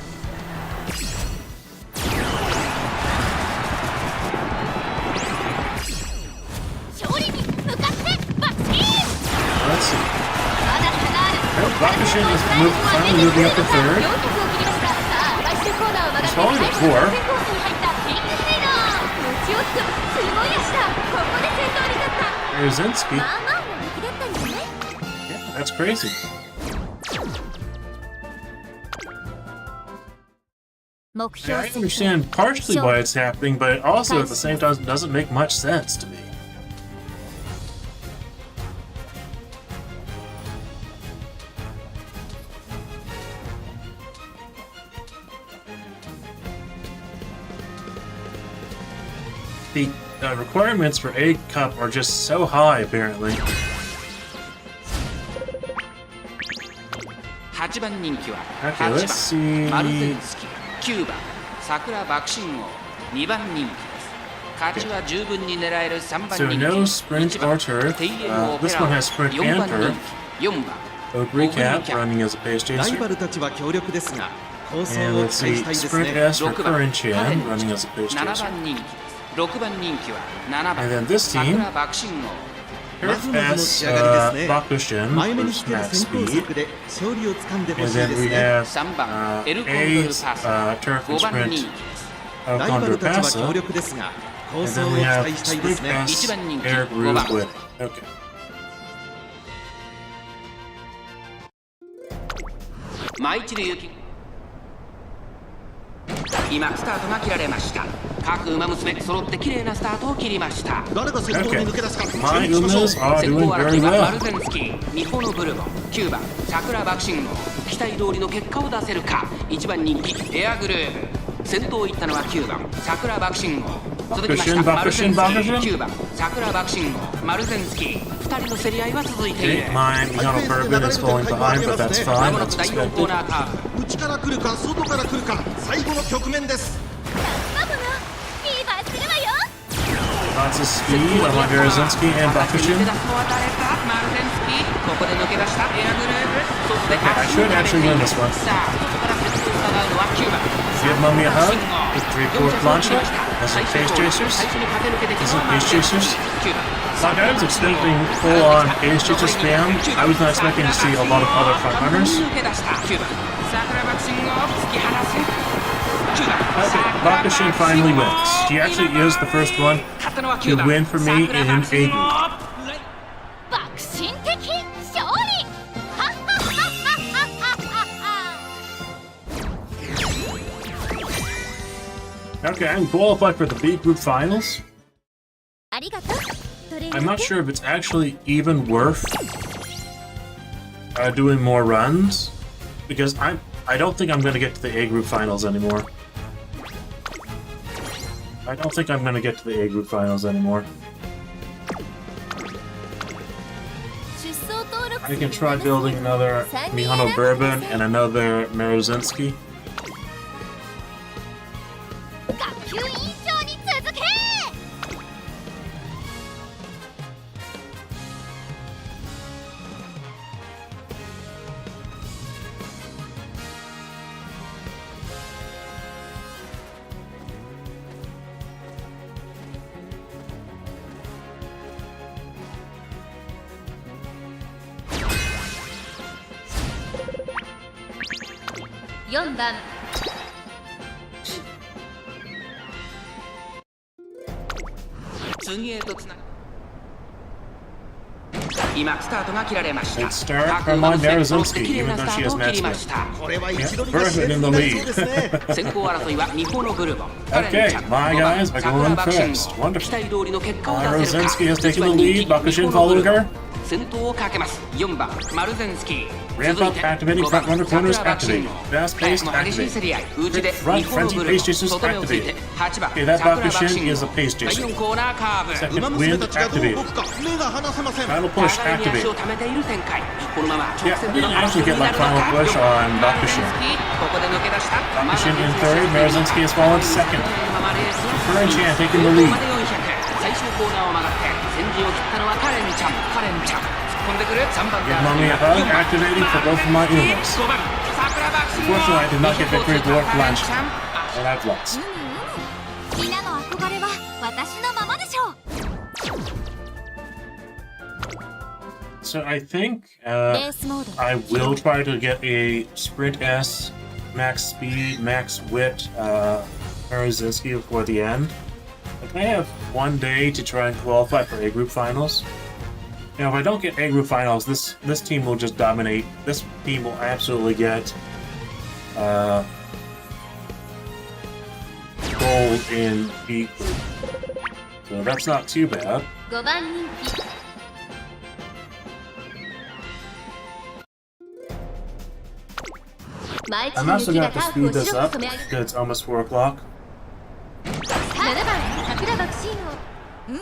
勝利に向かってバッチリ。 Let's see. まだ差がある。 Oh, Bakushin is finally moving up to 4 third. 着を切りました。さあ最終コーナーを曲がって He's falling to 最初の four. 先コースに入ったピンクヘイド。持ち寄ってすごい足だ。ここで先頭に立った。 Marazinski. まあまあの出来だったんじゃない？ Yeah, that's crazy. Yeah, I understand partially why it's happening, but it also at the same time doesn't make much sense to me. The requirements for A Cup are just so high, apparently. 8番人気は Okay, 8 let's see. 番マルゼンスキ、9番桜爆心王、2番人気です。勝ちは十分に狙える3番 So 人気、 no sprint 1 or 番 turf. テイエンオ This ペラ one has sprint 4 and 番 turf. 人気、4番 Oak Recap running as a pace ライ chaser. バルたちは強力ですが、構想 And を let's 期待 see, したいです Sprint ね。 S for 6番 Current カレン Chan ジ、 running as a pace 7 chaser. 番人気です。6番人気は7 And 番 then this team, 桜爆心王、 Turf まずまずの S 仕上がりですね。 Bakushin 前目に with つける max 先行 speed. 策で勝利をつかんでほ And しい then です we ね。 have 3番エルコンド A ルパス、 Turf and 5番 Sprint 人気です。ライバ Condor ルたちは強 Pasa. 力ですが、構 And 想 then を we 期 have 待したいです Sprint ね。 1 S, 番人気 Eric 5 Rue's 番 winning. Okay. マイチルユキ今スタートが切られました。各馬娘揃って綺麗なスタートを切りました。誰が先頭に抜け出すか My Umas are 先 doing 行 very 争いはマ well. ルゼンスキー、ミホノブルボン、9番桜爆心号、期待通りの結果を出せるか。1番人気エアグルーヴ、先頭を行ったのは9番桜爆心号、続きましたマルゼンスキー、9番桜爆心号、マルゼンスキー、2人の競り合いは続いている。 Okay, my Mihono Bourbon is falling behind, but that's ま fine. もな That's く第4コー expected. ナーカーブ。内から来るか外から来るか最後の局面です。ママがリーバーするわよ。 Lots of speed on my Berezinski and 抜け出 Bakushin. すのは誰か。マルゼンスキー、ここで抜け出したエアグルーヴ、そして Okay, I should actually win this one. さあ外から先頭を伺うのは9番 Give Mummy a hug. Victory for Plancha. That's some Face Chasers. 最初に駆け抜けてきた This の is はマル Face ゼンスキ Chasers. ー、9番 Like, I was expecting full-on Face Chaser spam. I was not expecting to see a lot of other frontrunners. 抜け出した9番桜爆心を突き放す。9番 Okay, Bakushin finally wins. He actually is the first one 勝ったのは to 9番 win for me in A 爆 group. 爆心的勝利。はっはっはっはっはっは。 Okay, I'm qualified for the B group finals. ありがとう。どれ I'm not sure if it's actually even worth doing more runs because I don't think I'm going to get to the A group finals anymore. I don't think I'm going to get to the A group finals anymore. 出走登録 I can try building another Mihono Bourbon and another Merozinski. 学級委員長に続け。4番次へとつなぐ。今スタートが切られました。 Let's start 各 from 馬 my 娘揃って Merozinski, 綺麗な even ス though タ she ー has トを切りま match した。これは一度に Bourbon in the そうですね。 lead. 先行争いはミホノブルボン、カレン Okay, ちゃん、 my 5番 guys are 桜 going 爆心 first. 号、 Wonderful. 期待通りの結果を出せるか。 Merozinski has taken the 一番 lead. 人気 Bakushin ミホノブル following ボン her. 先頭をかけます。4番マルゼンスキー、 Ramp up, activating front runner corners activated. Fast paced 激しい activated. 競り合い、内で Front ミホノブルボ frenzy ン、 pace chasers 外目をついて activated. 8番 Okay, that 桜爆 Bakushin 心 is a 号、 pace 第 chaser. 4コーナーカーブ。 Second 馬娘 wind たちがどう activated. 動くか目が離せません。 Final push 互いに足 activated. を溜めている展開。このまま直 Yeah, 線 we での didn't actually 争い get にな my るの final か。 push on マルゼン Bakushin. スキー、ここで抜け出した。 Bakushin in third, Merozinski has fallen to second. Current Chan taking the lead. 最終コーナーを曲がって先陣を切ったのはカレンちゃん。カレンちゃん突っ込んでくる。3番 Give Mummy a hug, activating for both of my Umas. 5番桜爆心号。 Unfortunately, I did not get victory for カレン Plancha, ちゃん。 and I've lost. みんなの憧れは私のままでしょう。 So I think レースモード I will try to get a Sprint S, max speed, max wit, Merozinski before the end. Like, I have one day to try and qualify for A group finals. Now, if I don't get A group finals, this team will just dominate. This team will absolutely get gold in B group. So that's not too bad. 5番人気毎日 I'm の also 雪 gonna が have タ to ーフを speed this 白く up 染め上げ because it's almost 4 o'clock. 7番桜爆心王み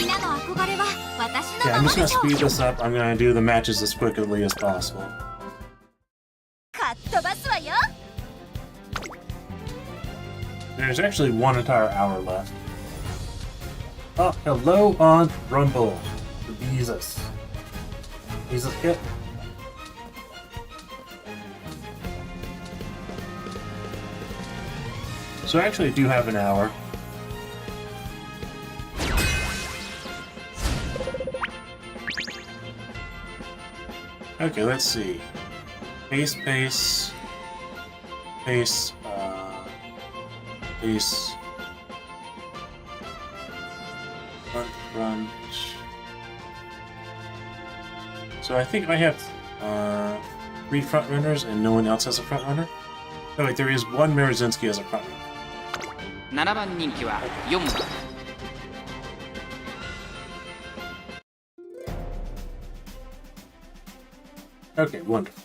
んなの憧れは私の Yeah, ま I'm ま just で gonna しょう。 speed this up. I'm gonna do the matches as quickly as possible. かっ飛ばすわよ。 There's actually one entire hour left. Oh, hello on Rumble. Jesus. Jesus hit. So I actually do have an hour. Okay, let's see. Pace, pace, pace, pace, front. So I think I have 3 front runners and no one else has a front runner. Oh wait, there is one Marazinski as a product. 7番人気は4番 Okay, wonderful.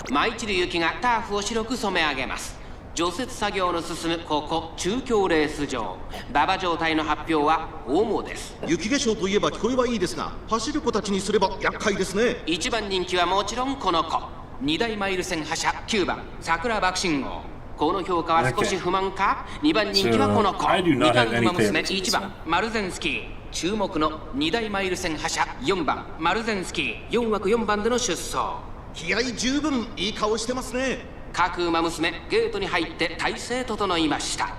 Maichiru Yuki がターフを白く染め上げます。除雪作業の進むここ中京レース場、馬場状態の発表は主です。雪化粧といえば聞こえはいいですが、走る子たちにすれば厄介ですね。1番人気はもちろんこの子、2大マイル戦覇者9番桜爆信号。この評価は少し不満か。2番人気はこの子、2番馬娘1番マルゼンスキー。注目の2大マイル戦覇者4番マルゼンスキー、4枠4番での出走。気合十分いい顔してますね。各馬娘ゲートに入って体勢整いました。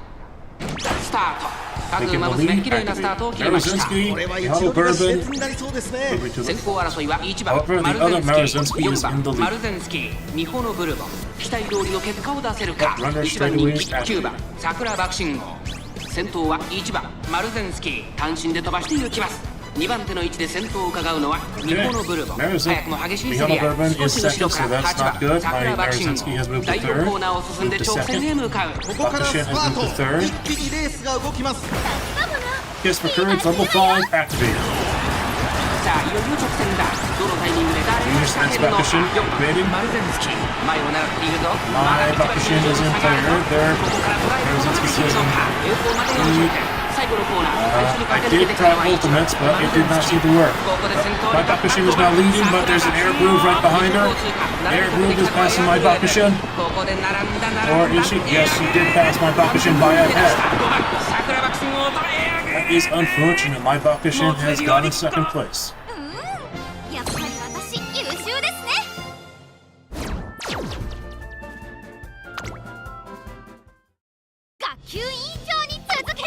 スタート。各馬娘綺麗なスタートを切りました。これは一度が熾烈になりそうですね。先行争いは1番マルゼンスキー、4番マルゼンスキー、ミホノブルボン。期待通りの結果を出せるか。1番人気9番桜爆信号。先頭は1番マルゼンスキー、単身で飛ばして行きます。2番手の位置で先頭を伺うのはミホノブルボン。早くも激しい競り合い。少し後ろから8番桜爆信号。第4コーナーを進んで直線へ向かう。ここからスパート。一気にレースが動きます。 Kiss for Courage Level 5 activated. さあいよいよ直線だ。どのタイミングで誰が仕掛けるのか。4番マルゼンスキー、前を狙っているぞ。まだBakushin is in there. ここから捉えることができるのか。栄光までの終点。最後のコーナー、最初に I 駆け抜け did てきたのは try 1番 ultimates, but it did not seem to work. ここで先頭 My に Bakushin is now leading, but there's an air groove right behind her. Air groove is passing my Bakushin. ここで並んだ Or is she? Yes, she did pass my Bakushin by a head. 桜爆信号を捉え That is unfortunate. My Bakushin has got in second place. やっぱり私優秀ですね。学級委員長に続け。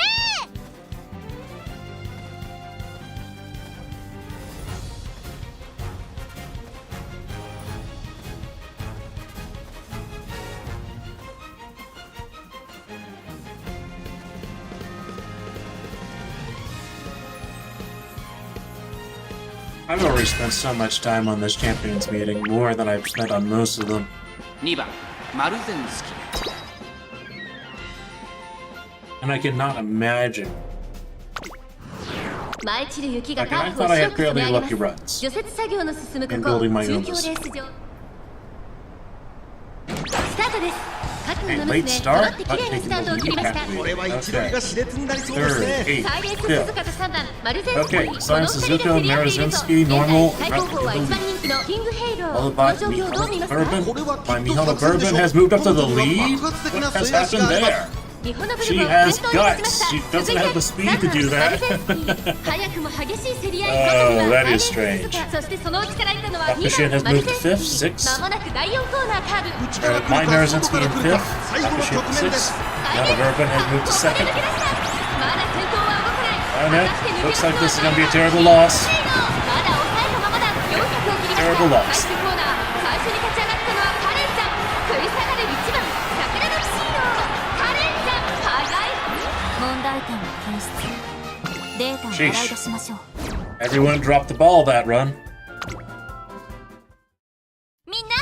I've already spent so much time on this champions meeting, more than I've spent on most of them. 2番マルゼンスキー。 And I cannot imagine. 舞い散る雪がタ I ーフを thought I 白 had く染め fairly 上げま lucky す。 runs. 除雪作業の進むこ And こ building my 中 own 京レー list. ス場。スタートです。各馬 Okay, 娘 late 揃 start, って綺 but 麗な taking スタートを the 切り lead ました。 これは activated. 一度が Okay. 熾烈になりそうです Third, ね。 eight, サイレンス fifth. 鈴鹿と3番マルゼンスキー、 Okay, この Silence 2人で Suzuka, 競り合っているぞ。 Marazinski, 現在 normal, 最高峰は rapid 1番人気のキングヘイロー。 Followed こ by の状況をどう見ますか？ Bourbon. My Mihono Bourbon has moved up to the lead? What has happened there? ミホノブル She ボン has 先頭に立ちま guts. した。 She doesn't have the speed to do マ that. ルゼンスキー早くも激しい競り合い。 Oh, この that 2 is strange. そしてその内から行ったのは Bakushin 2 has 番マル moved ゼ to ンスキ fifth, ー。 sixth. まもなく第4コーナーカーブ。内から来る My か Marazinski 外から in 来るか fifth. 最後の Bakushin 局 in 面で sixth. す。 Mihono Bourbon has moved to ここで second. 抜け出した。まだ先頭は動かない。 And 果 it たして抜け出 looks すの like は this is going to be a terrible loss. まだ抑えたままだ。400を切りました。 Terrible loss. 最終コーナー、最初に勝ち上がったのはカレンちゃん。食い下がる1番桜のシード。カレンちゃん早い。問題点を検出。データを洗い出しましょう。 Everyone dropped the ball that run. みんな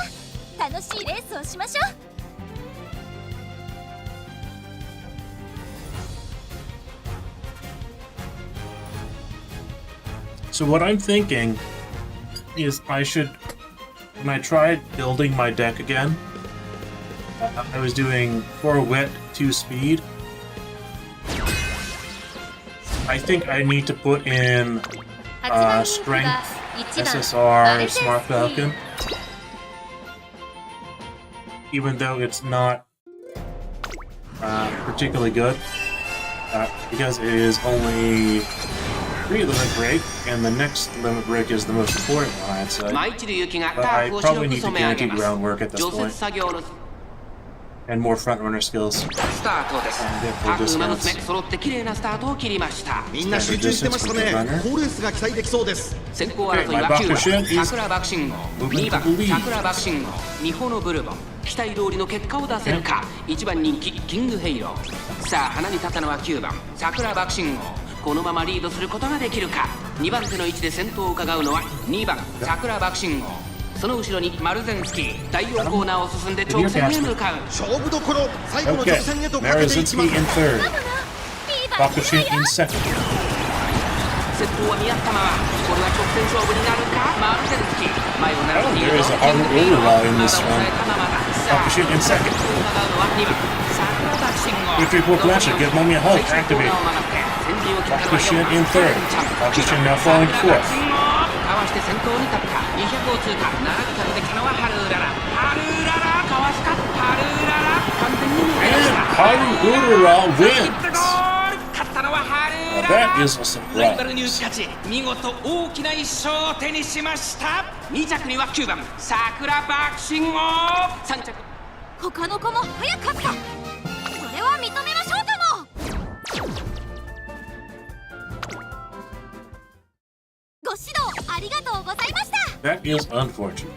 楽しいレースをしましょう。 So what I'm thinking is I should, when I tried building my deck again, I was doing 4 wit, 2 speed. I think I need to put in strength, SSR, Smart Falcon. Even though it's not particularly good, because it is only 3 limit break, and the next limit break is the most important one, I'd say. 舞い散る雪が But ター I フを probably 白く need to 染め上げ guarantee ます。 groundwork at this 除雪 point. 作業の and more front runner skills. スタートです。各馬娘揃って綺麗なスタートを切りました。みんな集中してましたね。好レースが期待できそうです。先行争いは9番桜爆心号、2番桜爆心号、ミホノブルボン。期待通りの結果を出せるか。1番人気キングヘイロー。さあ花に立ったのは9番桜爆心号。このままリードすることができるか。2番手の位置で先頭を伺うのは2番桜爆心号。その後ろにマルゼンスキー。第4コーナーを進んで直線へ向かう。勝負どころ、最後の直線へとかけていきます。 Maruzinski in third. Bakushin in second. 先頭は見合ったまま。これは直線勝負になるか。マルゼンスキー前を狙っている。 There is a hard overall in this one. Bakushin in second. Victory for Blanchard. Give Mommy a hold. Activate. Bakushin in third. Bakushin now falling fourth. かわして先頭に立った200を通過。並びかけてきたのはハルウララ。ハルウララかわすか。ハルウララ完全に抜け出した。 Haru Urara wins. 勝ったのはハルウラ That ラ。 is a ライバル surprise. 入試勝ち見事大きな一勝を手にしました。2着には9番桜爆心号。3着他の子も早かった。それは認めましょうかも。ご指導ありがとうございました。 That is unfortunate.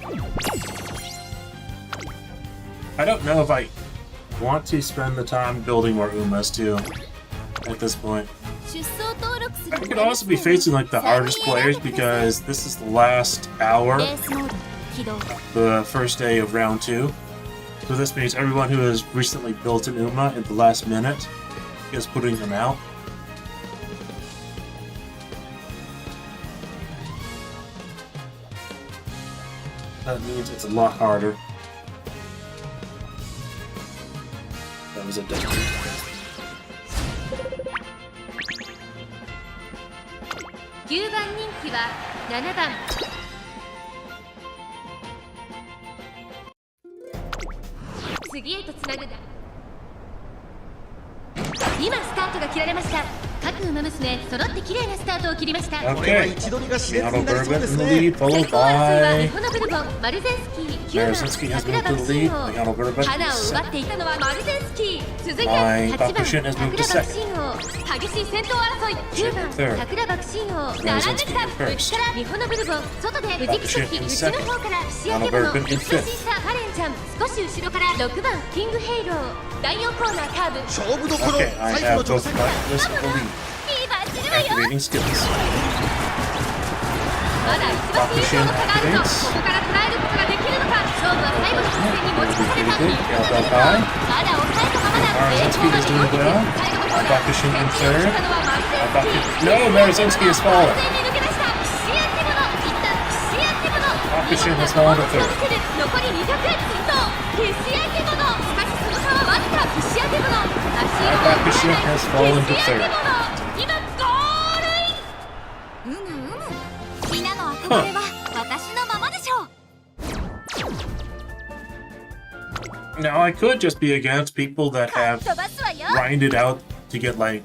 I don't know if I want to spend the time building more Umas too at this point. 出走登録する I could also be facing like the hardest players because this is the last hour, レースモード起動。 the first day of round 2. So this means everyone who has recently built an Uma at the last minute is putting them out. That means it's a lot harder. That was a dead end. 9番人気は7番。次へとつなぐんだ。今スタートが切られました。各馬娘揃って綺麗なスタートを切りました。 Okay. Mihono Bourbon in the lead, 先 followed 行争いは by ミホノブルボン、マルゼンスキー、9 Maruzinski 番 has 桜 moved 爆 to the 心 lead. 王。 Mihono Bourbon 花を is 奪っ second. ていたのはマルゼンスキー。続いて My 8番 Bakushin has moved to 桜爆心王。激しい先頭争い。9番 Third. 桜爆心王。並んできた。 First. 内からミホノブルボン、外で藤木初期、 Bakushin in 内の second. 方から節明 Mihono け物。 Bourbon in 美しさ fifth. カレンちゃん。少し後ろから6番キングヘイロー。第4コーナーカーブ。勝負どころ、 Okay, I 最後 have の直 both 線。 Blacklist in the lead. いいバッチリだよ。 Activating skills. まだ一番以上の差があるぞ。ここから捉えることができるのか。勝負は最後の直線に持ち越されたミホノブルボン。まだ抑えたままだ。栄光まで4匹。最後のコーナー。 Bakushin in 先 third. をしたのはマルゼンスキー。 No, Maruzinski has 完 fallen. 全に抜け出した。串焼き物。いった串焼き物。 Bakushin has fallen to third. 残り200。先頭。串焼き物。しかしその差はわずか。串焼き物。足色を Bakushin has fallen to 串焼き third. 物。今ゴールイン。みんなの憧れは私のままでしょう。 Now I could just be against people that have 飛ばすわよ。 grinded out to get like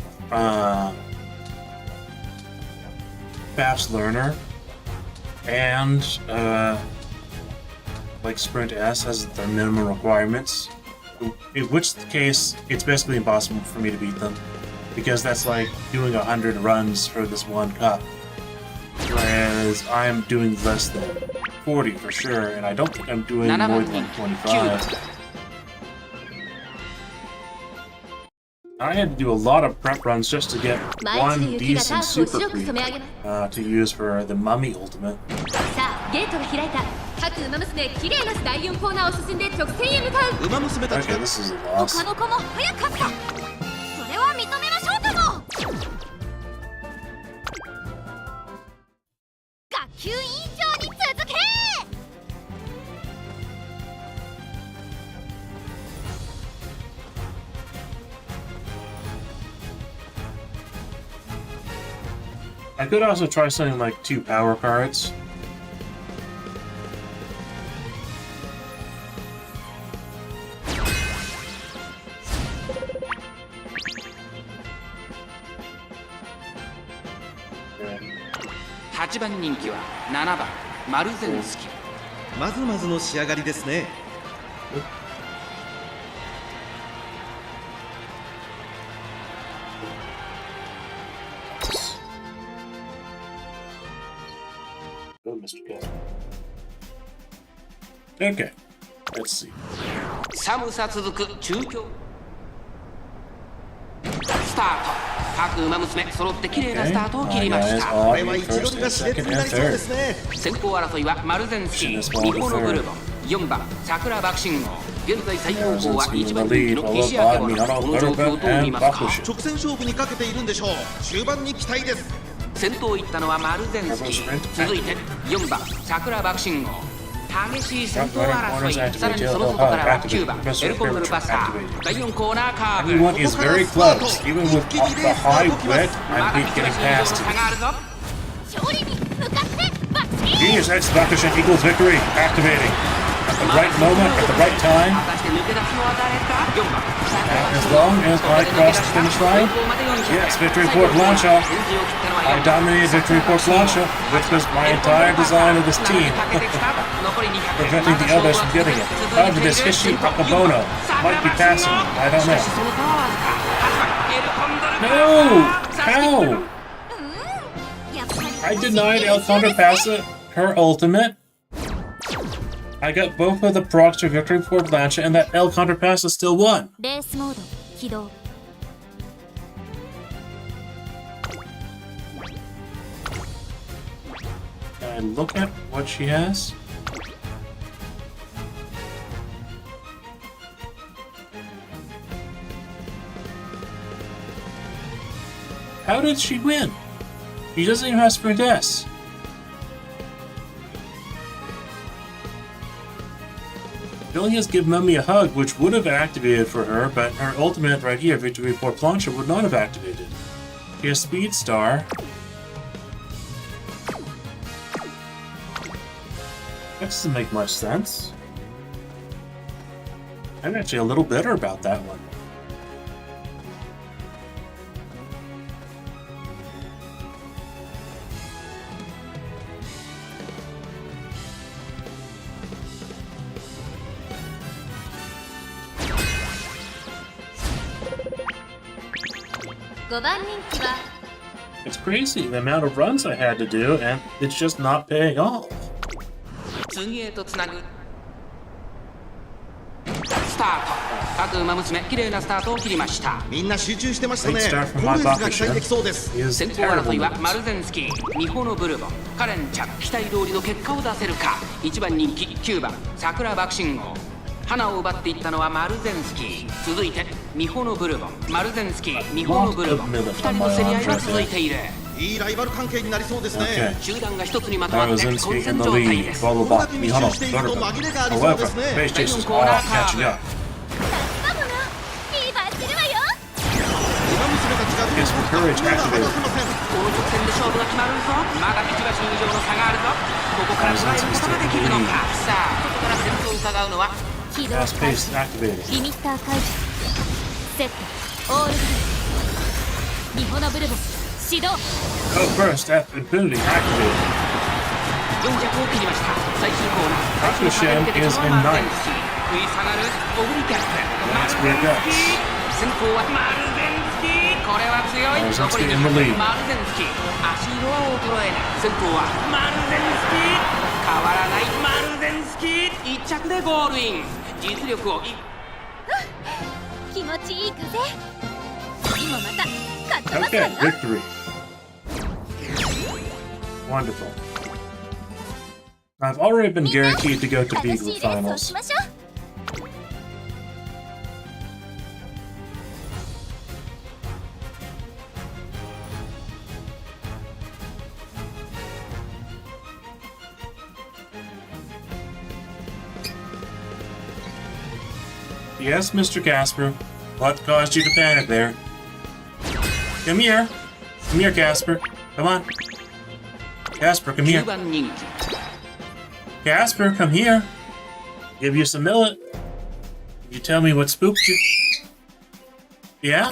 fast learner and like sprint S as their minimum requirements, in which case it's basically impossible for me to beat them because that's like doing 100 runs for this one cup, whereas I'm doing less than 40 for sure, and I don't think I'm doing more than 25. I had to do a lot of prep runs just to get 毎 one 日の雪がタ decent ーフを super 白く染め上げま free to use for the Mummy Ultimate. す。さあゲートが開いた。各馬娘綺麗な第4コーナーを進んで直線へ向かう。ウマ娘たち Okay, が this is a loss. 他の子も早かった。それは認めましょうかも。学級委員長に続け。 I could also try something like 2 power cards. Okay. 8番人気は7番マルゼンスキー。まずまずの仕上がりですね。Mr. Casper. Okay, let's see. 寒さ続く中京スタート。各馬娘揃って綺麗なスタートを切りました。これは位置取りが熾烈になりそうですね。先行争いはマルゼンスキー、ミホノブルボン、4番桜爆心号。現在最高峰は1番人気の西明ボナ。この状況をどう見ますか。直線勝負にかけているんでしょう。終盤に期待です。先頭を行ったのはマルゼンスキー、続いて4番桜爆心号。激しい先頭争い、さらにその外からは9番エルコンドルパスター。第4コーナーカーブ。 Everyone is very close, even with the high wet and peak getting past it. 勝利に向かってバッチリ Genius X Bakushin equals victory. Activating. At the right moment, at the right time. 果たして抜け出すのは誰か。4番 As long as I cross the finish line. Yes, Victory Port Launcher. I dominated Victory Port Launcher, which was my entire design of this team. Preventing the others from getting it. However, this Hishi Akabono might be passing me. I don't know. No! How? やっぱり I denied El Contrapassa her ultimate. I got both of the procs to Victory Port Launcher, and that El Contrapassa still won. レースモード起動 And look at what she has. How did she win? She doesn't even have Sprint S. She only has Give Mummy a Hug, which would have activated for her, but her ultimate right here, Victory Port Plancha, would not have activated. She has Speed Star. That doesn't make much sense. I'm actually a little bitter about that one. It's crazy the amount of runs I had to do, and it's just not paying off. 次へとつなぐスタート。各馬娘綺麗なスタートを切りました。みんな集中してましたね。 Late start こ from の my レースが期待できそうです。 Bakushin is 先行 terrible 争いは moves. マルゼンスキー、ミホノブルボン、カレンちゃん。期待通りの結果を出せるか。1番人気9番桜爆心号。花を奪っていったのはマルゼンスキー、続いてミホノブルボン、マルゼンスキー、ミホノブルボン。2人の競り合いは続いている。いいライバル関係になりそうですね。 Okay. 集団が一つにまとまって混 Maruzinski 戦 in the 状態 lead, です。 followed ここ by だけ密 Mihono 集していると Bourbon. 紛れがありそう However, ですね。 Base Chase is all catching up. さすがものいいバッチリわよ馬娘たちがどう Yes, for courage まだ activated. 話せません。この直線で勝負が決まるぞ。まだ1馬身以上の差があるぞ。ここから捉えることができるのか。さあ、ここから先頭を伺うのは起動 Fast 開 pace 始 activated. リミッター解除セットオールグリーンミホノブルボン始動 Oh, first at Infinity activated. 4着を切りました。最終コーナー。 Bakushin is in ninth. 食い下がるオグリキャップ。 That's great guts. 先頭はマルゼンスキー。これは強い。 Maruzinski 残り in the lead. マルゼンスキー。足色は衰えない。先頭はマルゼンスキー。変わらないマルゼンスキー。1着でゴールイン。実力を気持ちいい風次もまた勝ってます Okay, わよ victory. Wonderful. I've already been guaranteed to go to 楽し Beagle いレースを Finals. しましょう Yes, Mr. Casper. What caused you to panic there? Come here. Come here, Casper. Come on. Casper, come 9 here. 番人気。 Casper, come here. Give you some millet. You tell me what spooked you. Yeah?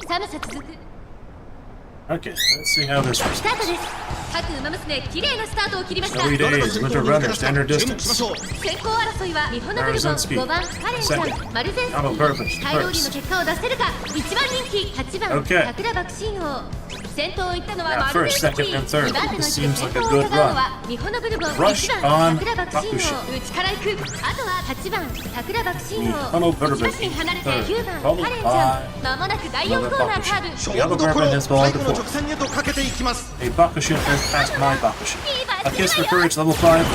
寒さ続く Okay, let's see how this ス was. タートです各馬娘綺麗なスタートを切りました Snowy どれが days, 先頭 winter に抜け runner, 出した standard 注目しまし distance. ょう。先行争いはミホノブルボン Maruzinski 5番カレンちゃん second. マルゼンスキ Umamusume ー First. 大通りの結果を出せるか1番人気8番 Okay. 桜爆心王先頭を行ったのは Yeah, マルゼン first, スキ second, ー and third. 2番手の位 This 置で seems 先 like a 頭を good 伺うの run. はミホノブルボン Rush 1番 on 桜爆心 Bakushin. 王内から行くあとは8番桜爆心王 Mihono Bourbon 1馬身離れて Third. 9番 Followed カレンちゃん by まもなく第4コーナーカーブ The other Bourbon has 最 gone 後 to の直 4. 線へとかけていきます。 A Bakushin has passed my Bakushin. A Kiss for Courage level 5 activated.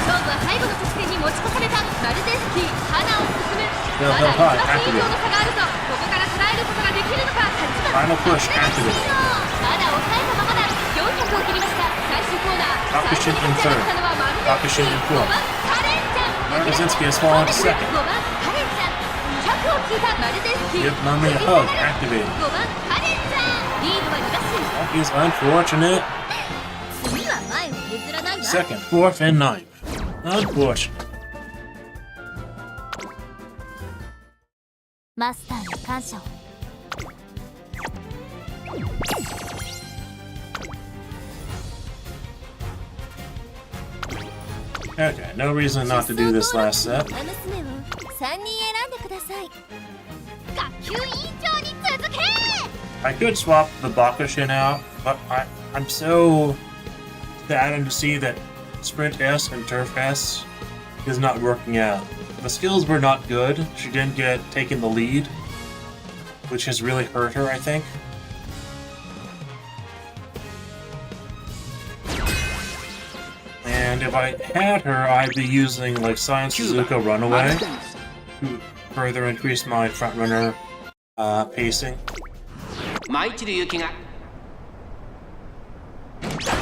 勝負は最後の直線に持ち越されたマルゼンスキー花を進む Yeah, まだ yeah, hi, 1馬身以上の差があるぞここから捉えることができるのか8番 Final push マルゼンスキー activated. まだ抑えたままだ400を切りました最終コーナー Bakushin 最初に in 立ち上がったのはマルゼンスキ Bakushin ー in 5 fourth. 番カレンちゃん Marzinski has fallen to second. 5番カレンちゃん200を聞いたマルゼンスキー Give Mummy a hug activated. 5番カレンちゃんリードは2打数 That is unfortunate. 次は前を譲らないわ Second, fourth, and ninth. Unfortunate. マスターに感謝を。 Okay, no reason not to do this last set. 娘を3人選んでください。学級委員長に続け。 I could swap the Bakushin out, but I'm so saddened to see that Sprint S and Turf S is not working out. The skills were not good. She didn't get taken the lead, which has really hurt her, I think. And if I had her, I'd be using like Science Suzuka Runaway to further increase my frontrunner pacing. 舞一流行が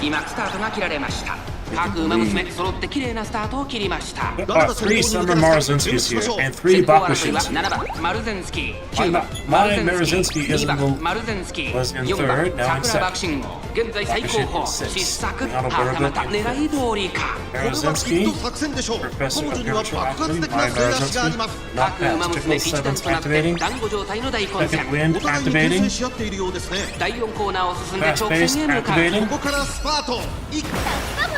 今スタートが切られました。各馬娘揃って綺麗なスタートを切りました。 There are 3 Summer Marzinskis here and 3 Bakushins. 7番マルゼンスキー、9番 My Marzinski is 2 in 番 the マルゼンスキー、 was in 4番 third, now in 桜爆心王、現在最高峰 Bakushin in 失 sixth. 策、 Mihono はたまた Bourbon in 狙い通りか。これはきっ Marzinski, と作戦でしょう。 Professor 彼 of 女には Virtual 爆発 Acting, 的な my 末足がありま Marzinski, す。 not 各馬 passed. 娘 Triple 一段 sevens となって activating. 団子状態の大混戦。 Second wind お互いに牽制 activating. し合っているようですね。第4コーナーを進んで直 Fast 線 paced へ向かう。 activating. ここからスパート。一気ママが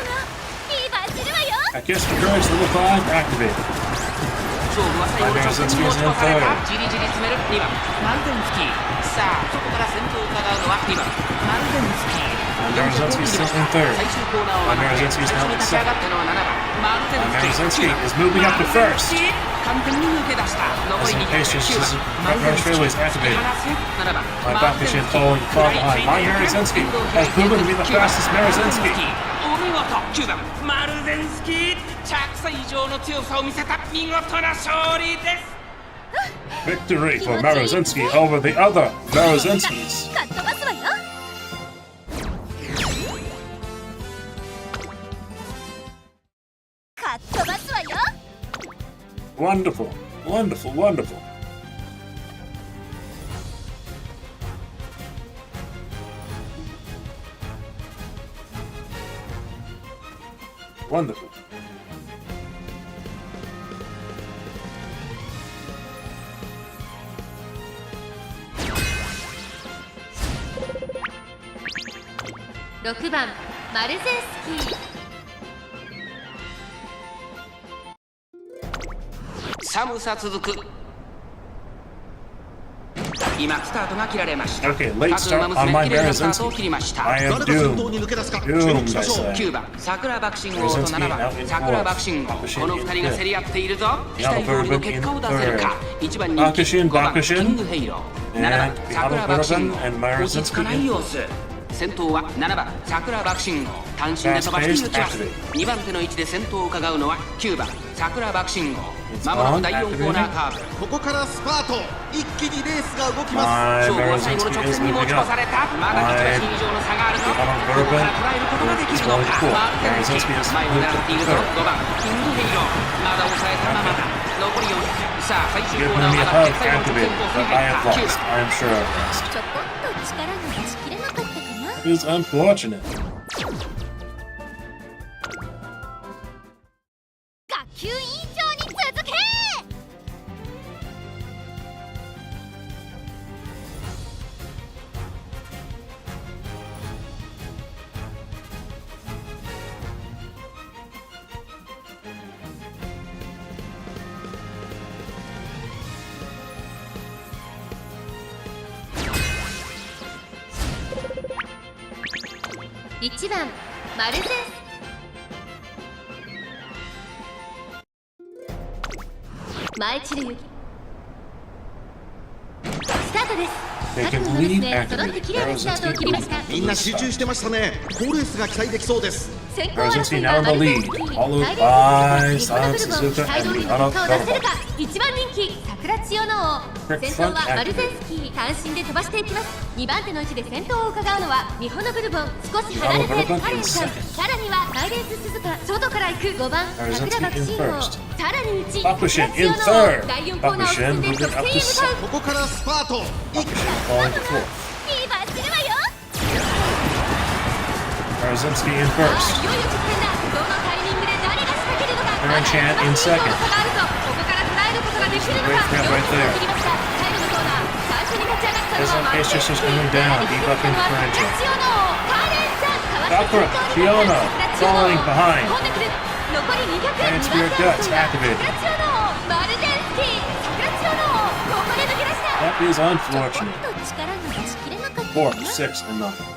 リーバーするわよ。 I Kiss for Courage level 5 activated. 勝負は最後の直線に持ち越された。じりじり詰める2番マルゼンスキー。さあそこから先頭を伺うのは2番マルゼンスキー。 Marzinski still in third. 最終コーナーを渡って最初に立ち上がったのは7番マルゼンスキー。 Marzinski is moving up to first. 完全に抜け出した。残り2キロ。 As in 9 patience, 番マルゼンスキー。 Front rush fairways activated. 7番 My Bakushin falling far behind. My Marzinski has proven to be the fastest Marzinski. お見事。9番マルゼンスキー。着差以上の強さを見せた見事な勝利です。 Victory for Marzinski over the other Marzinskis. かっ飛ばすわよ。かっ飛ばすわよ。 Wonderful, wonderful, wonderful. Wonderful. 6番マルゼンスキー。寒さ続く。今スタートが切られました。 Okay, late 各 start 馬 on 娘 my 綺麗なスタートを切り Marzinski. ました。 I am 誰が先頭 doomed. に抜け出すか。注 Doomed, 目しましょう。 I say. 9番桜爆心王と7番桜爆心王、この2人が競り合っているぞ。期待通りの結果を出せるか。1番人気 Bakushin, 5番キ Bakushin. ングヘイロー、7番 And 桜爆心 Mihono Bourbon and 王、落ち着かない様子。先頭は7番桜爆心王、単身で飛ばしていきます。2番手の位置で先頭を伺うのは9番桜爆心王。まもなく第4コーナーカーブ。ここからスパート。一気にレースが動きます。 My 勝負は最後の Marzinski 直 is 線に持 moving ち越 up. された。まだ1馬身以上の差があるぞ。こ Mihono こ Bourbon から捉えることができるの is か。 going マルゼンスキ Marzinski is ー前を狙っているぞ。 moving 5番キングヘイロー、まだ抑えたままだ。残り400。さあ最終 Give コーナー me を a 上がって hug 最後の直線 activated, コースに but I 入 have った9 lost. 番。 I am sure I've lost. ちょこっと力が出し切れなかったかな。 It is unfortunate. 学級委員長に続け。1番マルゼン前散るスタートです。 They 各 can 馬 leave 娘揃って綺麗なスタートを切りました。みんな集中してましたね。好レースが期待できそうです。先行争い now は in マ the ルゼン lead, スキー followed 大 by レースキー Silent ミホノブルボン Suzuka サイド and リー Mihono の結果を出せる Bourbon. か。1番人気桜千代の王、先頭はマルゼンスキー単身で飛ばしていきます。2番手の位置で先頭を伺うのはミホノブルボン、少し離れてカレンちゃん、さらにはサイレンス鈴鹿、外から行く5番桜バクシン王、さらに内桜 Bakushin 千 in 代の王、 third. 第4コーナーを進んで Bakushin 直線 moving へ up 向 to かう。ここからスパート。 Falling to fourth. いいバッチリわよ。 Marzensky in い first. よいよ実験だ。どのタイミングで誰が仕掛けるのか。 Aaron Chan in second. ここから捉えることができるのか。 Great grab right there. 切りました。最後のコーナー、最初に立ち上がったのは Isn't Ace just coming down? Deep up in Aaron Chan. 千代の王、カレンちゃん、かわして Sakura 先頭に立 Fiona った桜千代の王 falling behind. 飛んでくる。残り200 Giant Spirit Guts activated. 桜千代の王、マルゼンスキー、桜千代の王、ここで抜け出した。 That is ちょ unfortunate. っと力が出し切れなかった Fourth, かな。 sixth, and nothing.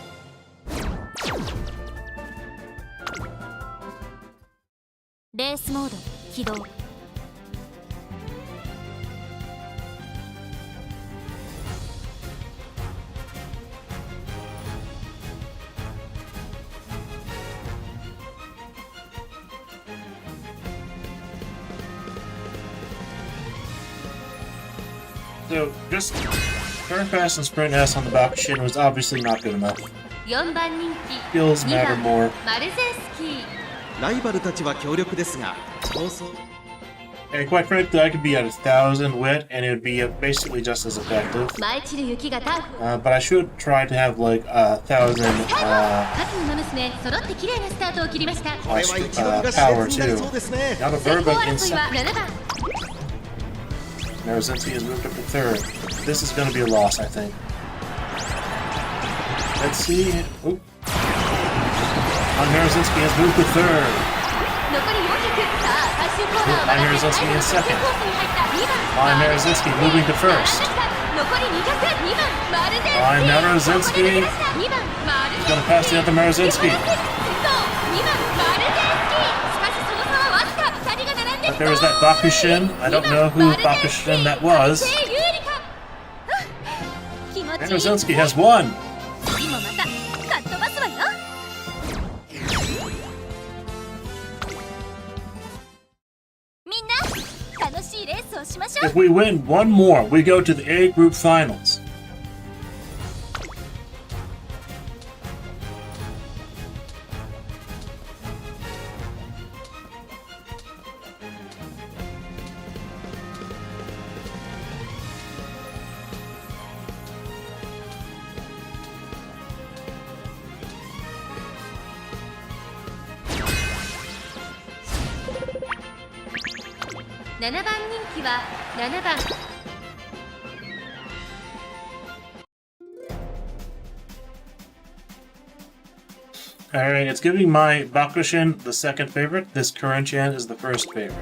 レースモード起動。So, just turn fast and sprint S on the Bakushin was obviously not good enough. 4番人気 Skills 2 matter 番 more. マルゼンスキー。ライバルたちは強力ですが、そうそう。 And quite frankly, I could be at 1,000 wit, and it would be basically just as effective. 舞い散る雪がタフ。 But I should try to have like 1,000 各馬娘揃って綺麗なスタートを切りました。これは一番が熾 power 烈になり too. そうですね。 Now the 先行 Bourbon in 争いは second. 7番。 Marzensky has moved up to third. This is going to be a loss, I think. Let's see. Oop. Marzensky has moved to third. 残り400。さあ最終コーナーを曲がって Marzensky 最後 in の直線 second. コースに入った2番 Marzensky moving to first. 残り200。2番マルゼンスキー。 Marzensky ここで抜け出した2番マルゼンスキー。 Gonna pass the other Marzensky. 先頭2番マルゼンスキー。しかしその差はわずか。2人が並んで But there was that Bakushin. I don't know who Bakushin that was. 有利か。気持ちいい。 Marzensky has won. 次もまたかっ飛ばすわよ。みんな楽しいレースをしましょう。 If we win one more, we go to the A group finals. ?7 番人気は7番。Alright, it's giving my Bakushin the second favorite. This Kurenchan is the first favorite.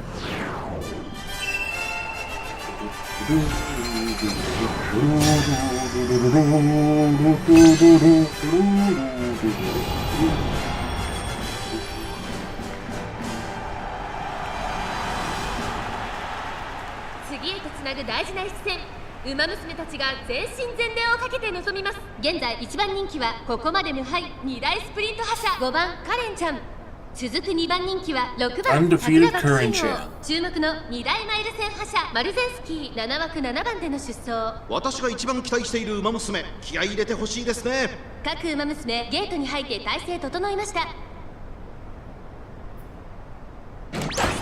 次へとつなぐ大事な一戦。ウマ娘たちが全身全霊をかけて臨みます。現在1番人気はここまで無敗2大スプリント覇者5番カレンちゃん。続く2番人気は6番 Undefeated 桜バクシン Kurenchan 王。注目の2大マイル戦覇者マルゼンスキー7枠7番での出走。私が一番期待している馬娘、気合い入れてほしいですね。各馬娘ゲートに入って体勢整いました。ス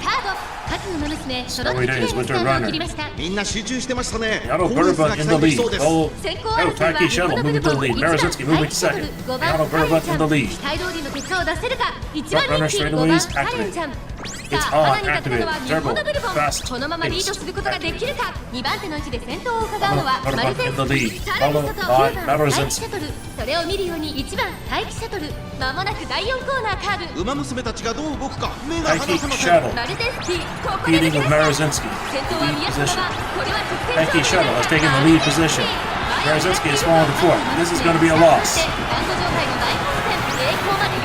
タート。各馬娘揃って綺麗なスタートを切りました。みんな集中してましたね。 Mihono 好レースが Bourbon 期 in 待 the でき lead. そうです。 Oh, 先行 oh, 争いは Taiki Shuttle moving to the lead. 1番 Marzensky moving to タイキシャトル second. 5番 Mihono カレン Bourbon ちゃ in ん。 the lead. 期待通りの結果を出せるか。1 Front 番 runner 人気 straight 5 away 番 is カレンちゃん。 It's さあ on, 穴に立ったのは activated. ミホノブルボン。 Fast, このままリードすることができるか。2番手の位置で先頭を伺うのは Bourbon マルゼン in the ス lead. さらに外 Followed 9 by 番タイキ Marzensky. シャトル。それを見るように1番タイキシャトル。まもなく第4コーナーカーブ。馬娘たちがどう動くか目が離 Taiki せません。 Shuttle マルゼンスキーここで抜 competing け出 with した。 Marzensky. 先頭は Lead 宮島 position. だ。これは直線 Taiki Shuttle has taken the lead position. Marzensky has fallen to fourth. This is going to be a loss. 団子状態の大混戦。栄光まで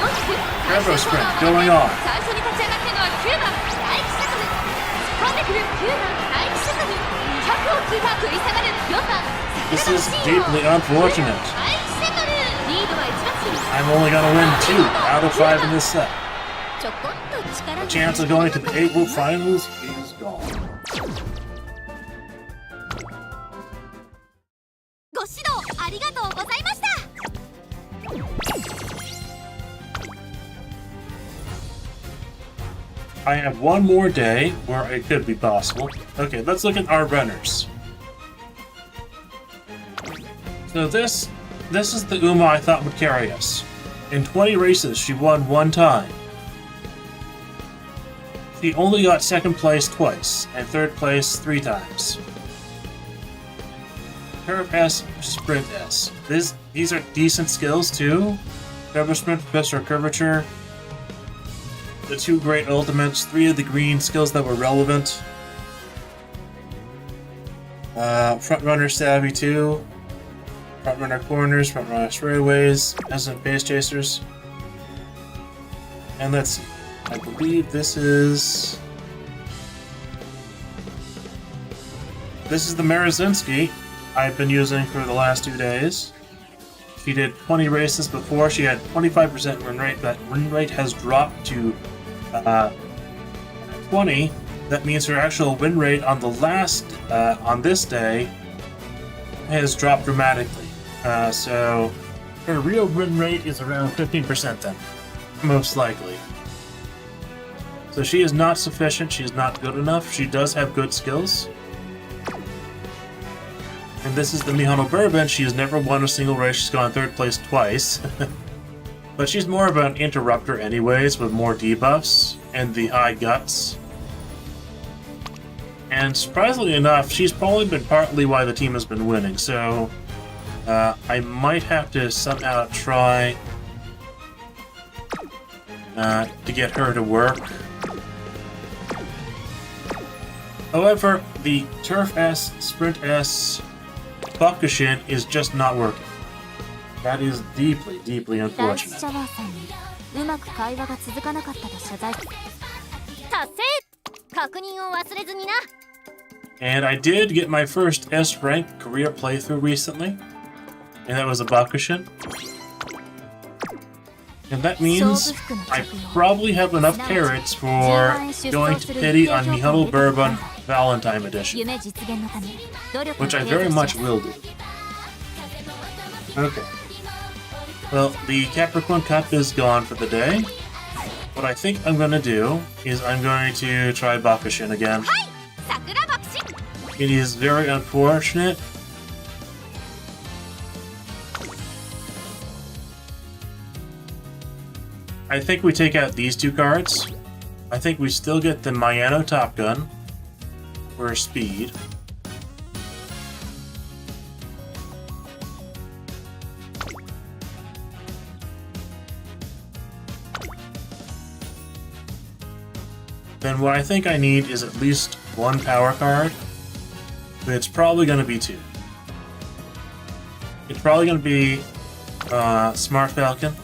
Turbo Sprint going on. 最初に立ち上がったのは9番大気シャトル。突っ込んでくる9番大気シャトル。200を聞いた食い下がる4番 This is deeply unfortunate. 大気シャトル。リードは1番手に I'm only gonna win 2 out of 5 in this set. ちょこっと力 The chance of going to the 8 World Finals is gone. ご指導ありがとうございました。 I have one more day where it could be possible. Okay, let's look at our runners. So this is the Uma I thought would carry us. In 20 races, she won 1 time. She only got 2nd place twice, and 3rd place 3 times. Curve S, Sprint S. These are decent skills too. Turbo Sprint, Professor Curvature. The 2 great ultimates, 3 of the green skills that were relevant. Front runner savvy too. Front runner corners, front runner straightaways, as base chasers. And let's see. I believe this is the Marazinski I've been using for the last 2 days. She did 20 races before. She had 25% win rate. That win rate has dropped to 20. That means her actual win rate on the on this day has dropped dramatically. So her real win rate is around 15% then, most likely. So she is not sufficient. She is not good enough. She does have good skills. And this is the Mihono Bourbon. She has never won a single race. She's gone 3rd place twice. But she's more of an interrupter anyways, with more debuffs and the high guts. And surprisingly enough, she's probably been partly why the team has been winning, so I might have to somehow try to get her to work. However, the Turf S, Sprint S, Bakushin is just not working. That is deeply, deeply ダン unfortunate. スシャワーさんにうまく会話が続かなかったと謝罪。達成。確認を忘れずにな。 And I did get my first S rank career playthrough recently, and that was a Bakushin. And that means I probably have enough carrots for going to pity on Mihono Bourbon Valentine Edition, 夢実現のため努力を which I 継続 very し much will do. Okay. Well, the Capricorn Cup is gone for the day. What I think I'm going to do is I'm going to try Bakushin again. 桜爆心。 It is very unfortunate. I think we take out these 2 cards. I think we still get the Mihono Top Gun for speed. Then what I think I need is at least 1 power card. But it's probably going to be 2. It's probably going to be Smart Falcon.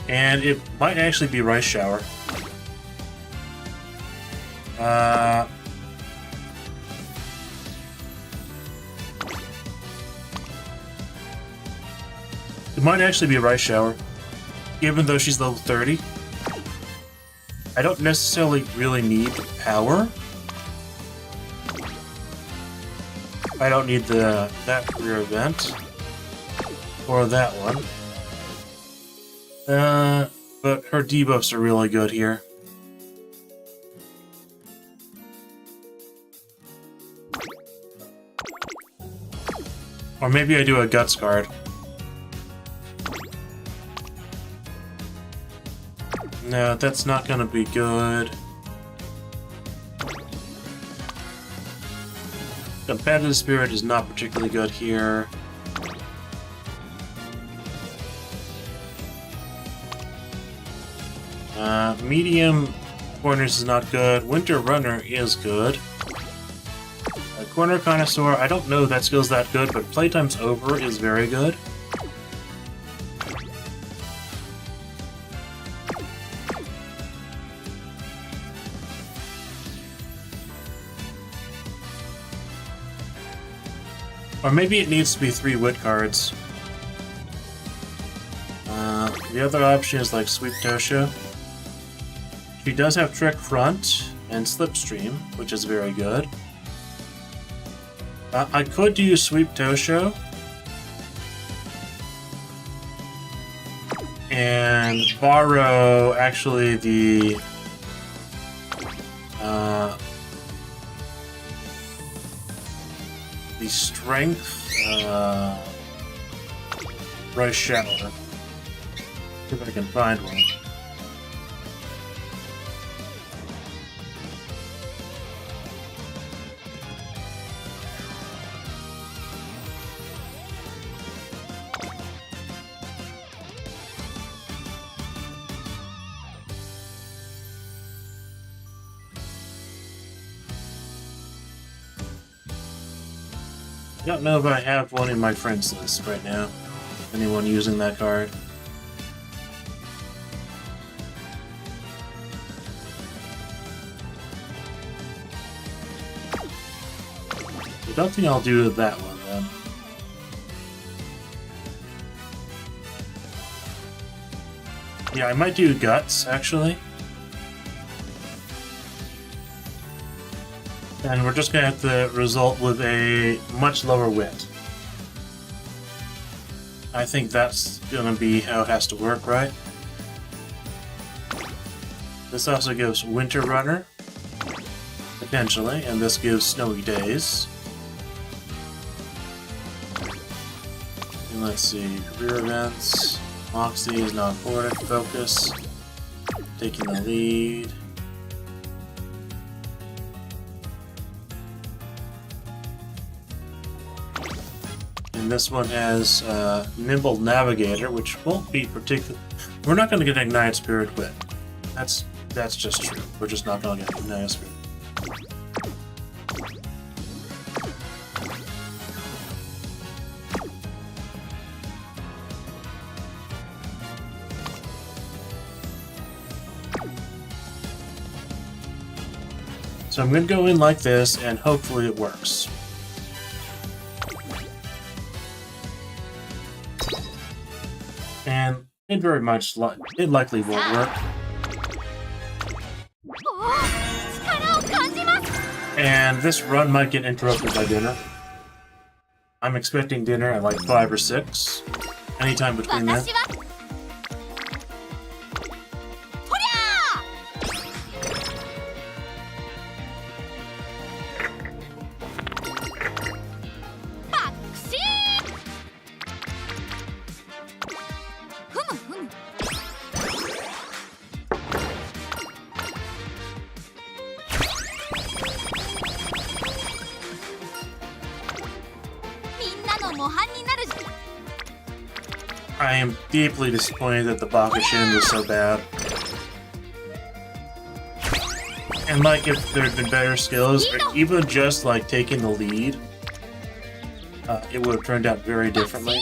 And it might actually be Rice Shower. It might actually be Rice Shower, even though she's level 30. I don't necessarily really need the power. I don't need that career event or that one. But her debuffs are really good here. Or maybe I do a Guts card. No, that's not gonna be good. Competitive Spirit is not particularly good here. Medium Corners is not good. Winter Runner is good. Corner Connoisseur, I don't know that skill's that good, but Playtime's Over is very good. Or maybe it needs to be 3 wit cards. The other option is like Sweep Tosha. She does have Trick Front and Slipstream, which is very good. I could use Sweep Tosho and borrow actually the Strength Rice Shower. See if I can find one. I don't know if I have one in my friends list right now. Anyone using that card? I don't think I'll do that one then. Yeah, I might do Guts actually. And we're just gonna have to result with a much lower wit. I think that's gonna be how it has to work, right? This also gives Winter Runner, potentially, and this gives Snowy Days. And let's see, career events, Moxie is not important, focus, taking the lead. And this one has Nimble Navigator, which won't be particular. We're not going to get Ignited Spirit Wit. That's just true. We're just not going to get Ignited Spirit. So I'm going to go in like this, and hopefully it works. And it very much it likely won't work. And this run might get interrupted by dinner. I'm expecting dinner at like 5 or 6. Anytime between then. I am deeply disappointed that the Bakushin was so bad. And like, if there had been better skills, or even just like taking the lead, it would have turned out very differently.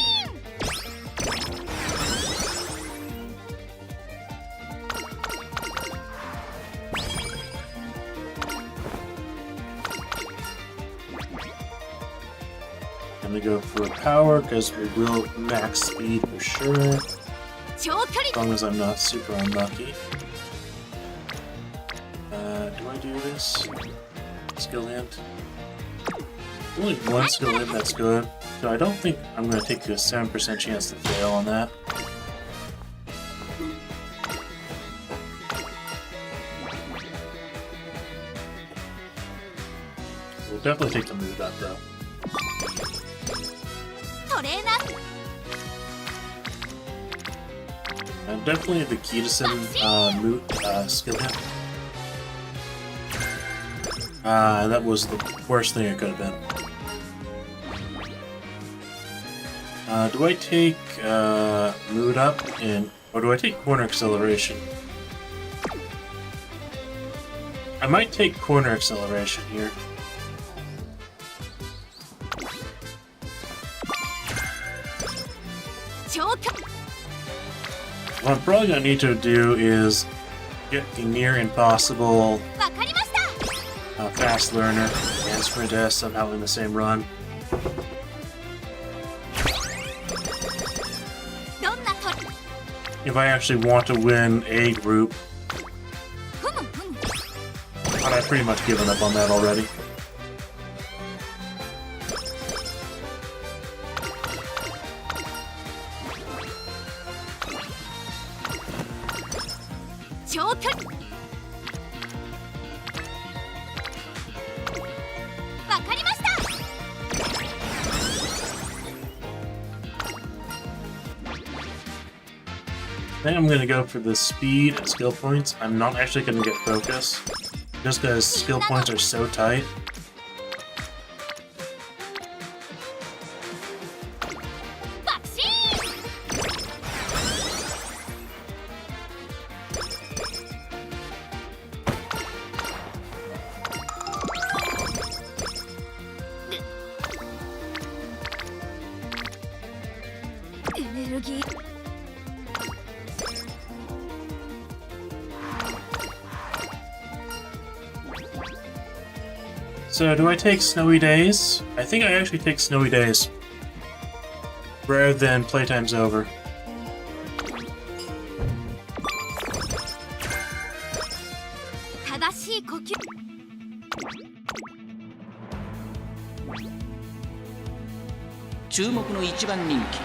I'm gonna go for power because we will max speed for sure. As long as I'm not super unlucky. Do I do this? Skill hint? Only one skill hint, that's good. So I don't think I'm gonna take a 7% chance to fail on that. We'll definitely take the mood up though. Definitely the Kitasen moot skill hit. That was the worst thing it could have been. Do I take mood up or do I take corner acceleration? I might take corner acceleration here. What I'm probably gonna need to do is get the near impossible わかりました。 fast learner and sprint S somehow in the same run. どんなと If I actually want to win a group, ふむふむ but I've pretty much given up on that already. 長距離わかりました。 I think I'm gonna go for the speed and skill points. I'm not actually gonna get focus, just because skill points are so tight. バクシーン。エネルギー So, do I take snowy days? I think I actually take snowy days. Rather than playtime's over. 正しい呼吸 注目の一番人気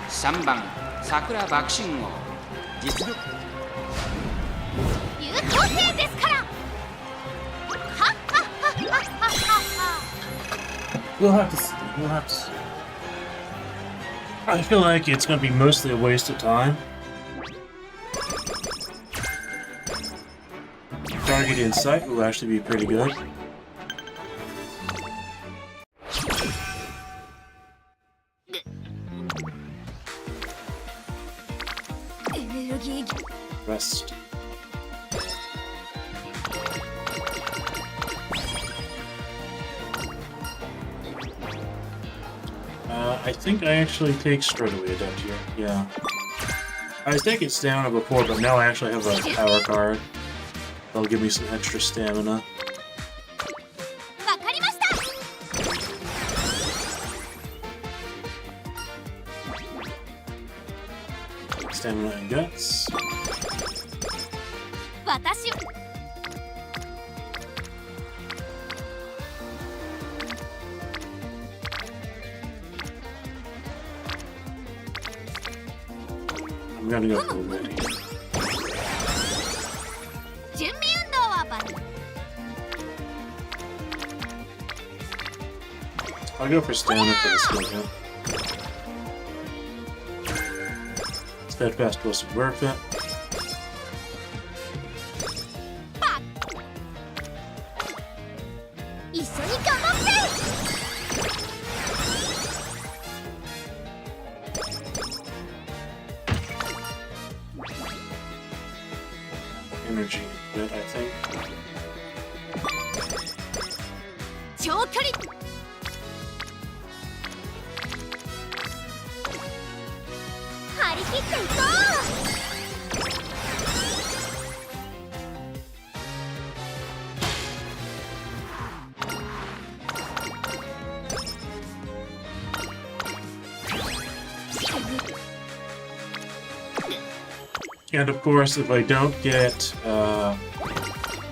3番桜爆心王実力優等生ですから。はっはっはっはっはっは。 We'll have to see. We'll have to see. I feel like it's gonna be mostly a waste of time. Target Insight will actually be pretty good. エネルギー Rest. I think I actually take straightaway adept here. Yeah. I was taking stamina before, but now I actually have a power card. That'll give me some extra stamina. わかりました。 Stamina and guts. 私 I'm gonna go for ready. 準備運動はバリ I'll go for stamina for the skill hit. Steadfast wasn't worth it. 一緒に頑張って Energy bit, I think. 長距離張り切っていこう And of course, if I don't get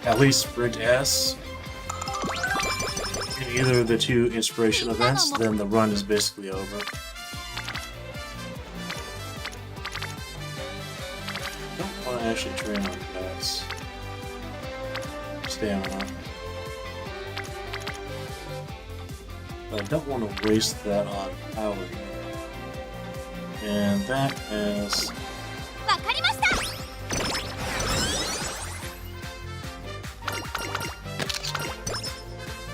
at least Sprint S in either of the two inspiration events, then the run is basically over. I don't want to actually train on guts. Stamina. But I don't want to waste that on power. And that is... わかりました。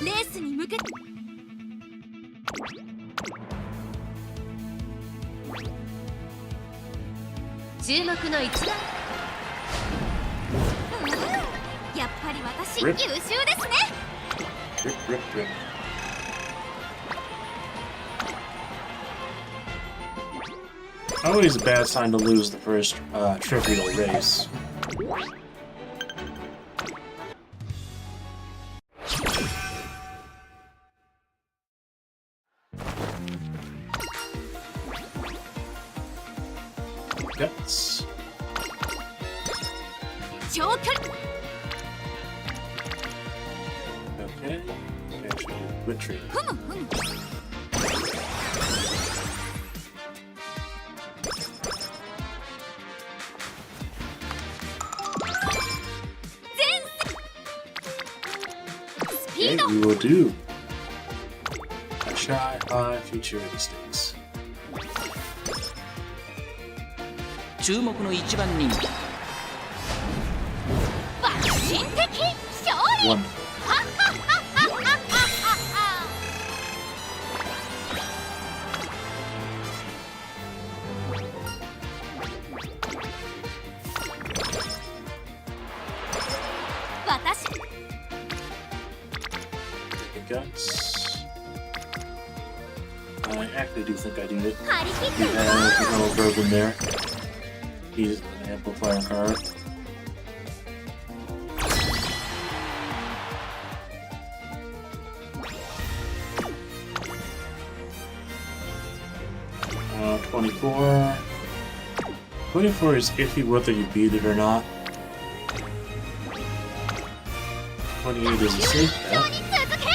レースに向けて注目の一番、やっぱり私優秀ですね。 Rip, rip, rip. Always a bad sign to lose the first trivial race. Guts. Okay. Actually, retreat. Okay, we will do a shy high futurity stakes. 注目の一番人気 One. 私 Guts. I actually do think I do it. 張り切っ We ていこ haveう Mihono Bourbon there. He's an amplifier card. Uh, 24. 24 is iffy whether you beat it or not. 28 is a safe bet. に続け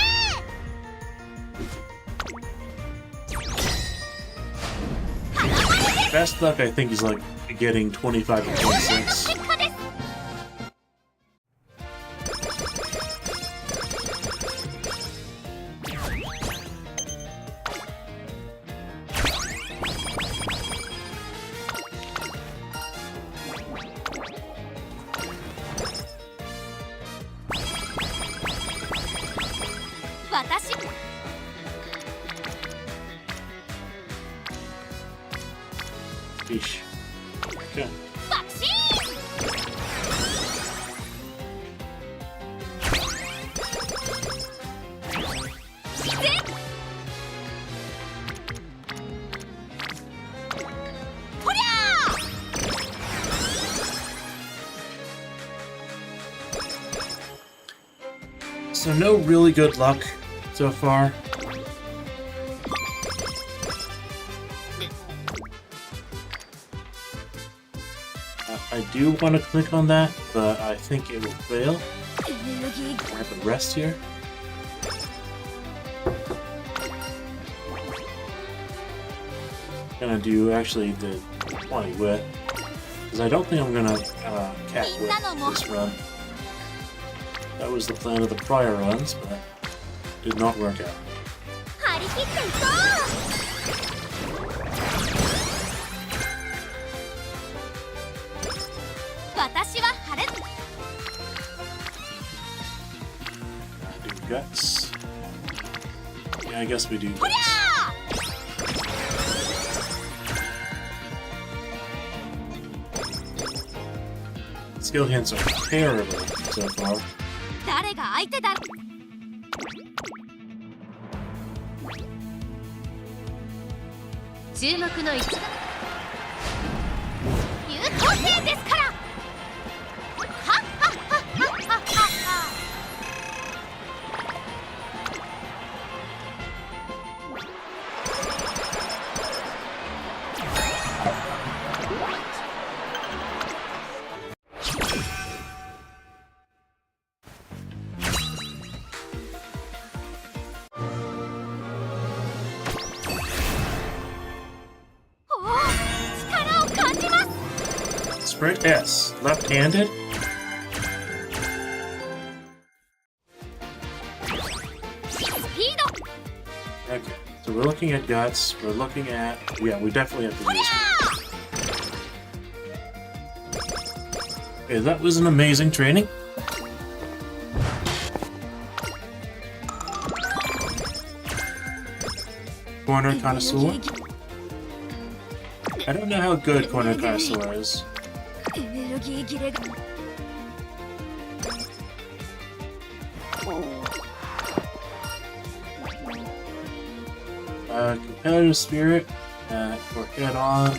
Best luck, I think, is like getting 25 to 26. 結果です 私 Yeesh. Okay. バクシーンでこりゃ So no really good luck so far. I do want to click on that, but I think it will fail. エネルギー I have a rest here. Gonna do actually the 20 wit, because I don't think I'm gonna cap wit this run. That was the plan of the prior runs, but did not work out. 張り切っていこう私は晴れ Do guts. Yeah, I guess we do こり guts. ゃ Skill hints are terrible so far. 誰が相手だ注目の一番有効性ですからはっはっはっはっはっは おお力を感じます Sprint S, left-handed. スピード Okay, so we're looking at guts. We're looking at yeah, we definitely have to こり use. ゃ Okay, that was an amazing training. Corner connoisseur. I don't know how good corner connoisseur is. エネルギー切れが Competitive spirit for head on.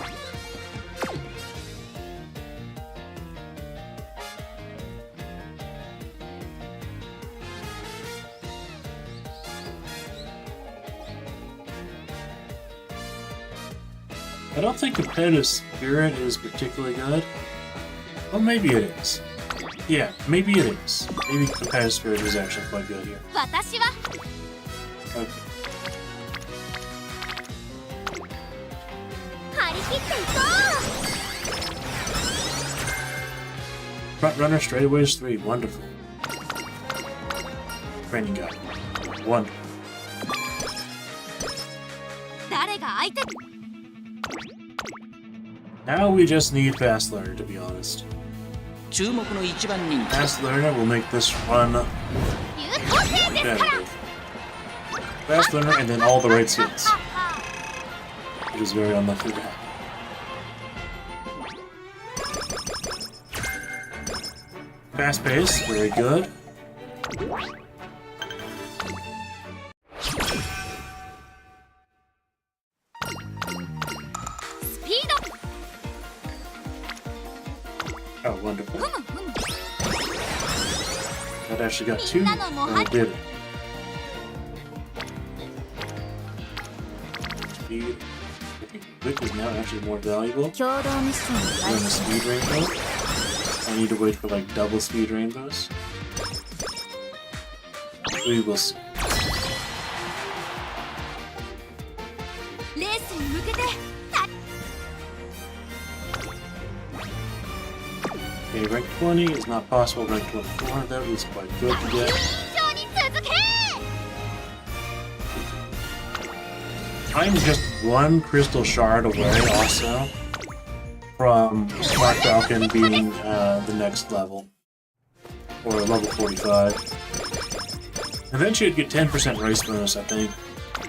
don't think competitive spirit is particularly good. Well, maybe it is. Yeah, maybe it is. Maybe competitive spirit is actually quite good here. 私は Okay. 張り切っていこ Front runner straightaways 3. Wonderful. Training guide. Wonderful. う誰が相手 Now we just need fast learner, to be honest. 注目の一番人気 Fast learner will make this run 優等生ですから competitive. Fast learner and then all the right skills. It is very unlucky to happen. Fast pace, very good. Oh, wonderful. That actually got 2. Oh, it did. Speed. I think Wick is now actually more valuable 共同ミッション than the speed rainbow. I need to wait for like double speed rainbows. We will see. レースに向けて Okay, rank 20 is not possible. Rank 24, that was quite good to get. 印象に続け I'm just one crystal shard away also from Smart Falcon being the next level. Or level 45. And then she'd get 10% race bonus, I think.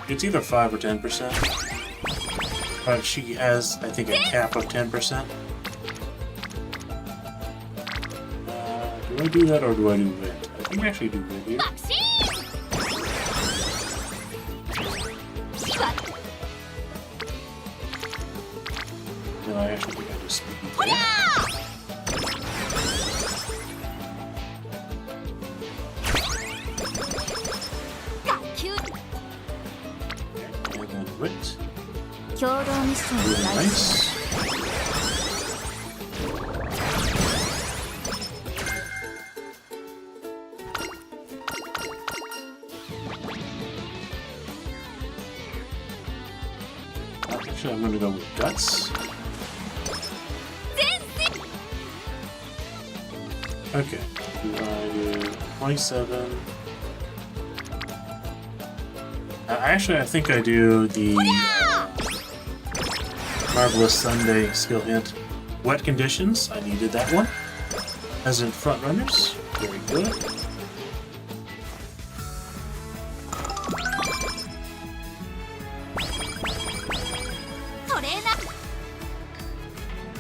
It's either 5 or 10%. But she has, I think, a cap of 10%. Do I do that or do I do wit? I think I actually do wit here. バクシーン わ No, I actually think I just speed ほりゃ there. ー学級 And then wit. 共同ミッション Really 開始 nice. Actually, I'm gonna go with guts. 全然 Okay. Do I do 27? Actually, I think I do the Marvelous Sunday skill hint. Wet conditions. I needed that one. As in front runners. Very good.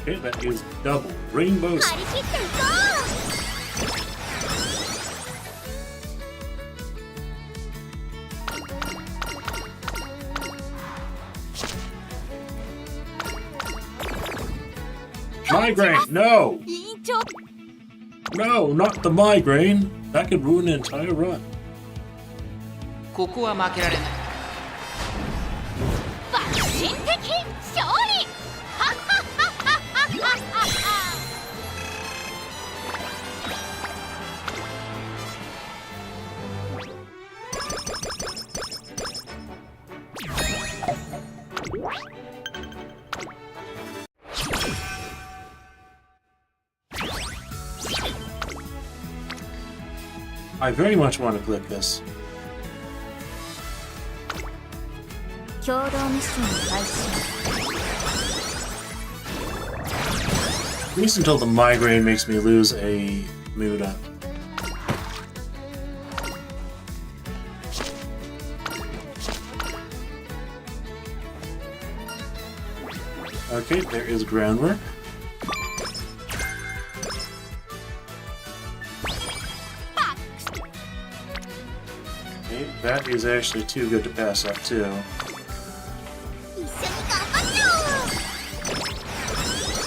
Okay, that is double rainbows. 張り切っていこ Migraine! No! う委員長 No, not the migraine. That could ruin an entire run. ここは負けられない 爆心的勝利 I very much want to click this. 共同ミッション開始 At least until the migraine makes me lose a mood up. Okay, there is groundwork. Okay, that is actually too good to pass up too. 一緒に頑張っちゃ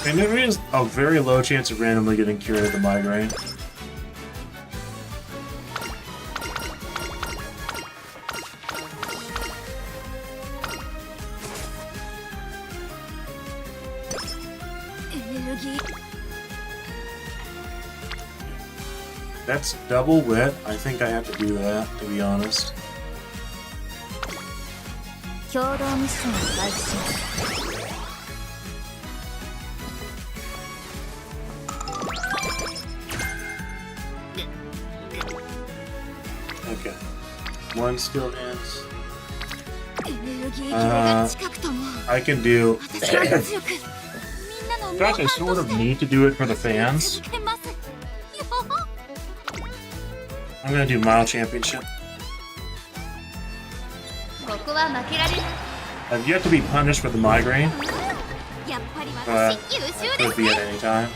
おう And there is a very low chance of randomly getting cured of the migraine. That's double wit. I think I have to do that, to be honest. 共同ミッションを開始します Okay. One skill dance. エネルギー切れが近くとも I can do. 私は強くみんなの模範 Gosh, I と sort of して need to do it for the fans. 続けますよ I'm gonna do Mile Championship. ここは負けられない I've yet to be punished for the migraine, やっぱり but 私優秀 it で could す be ね at any time.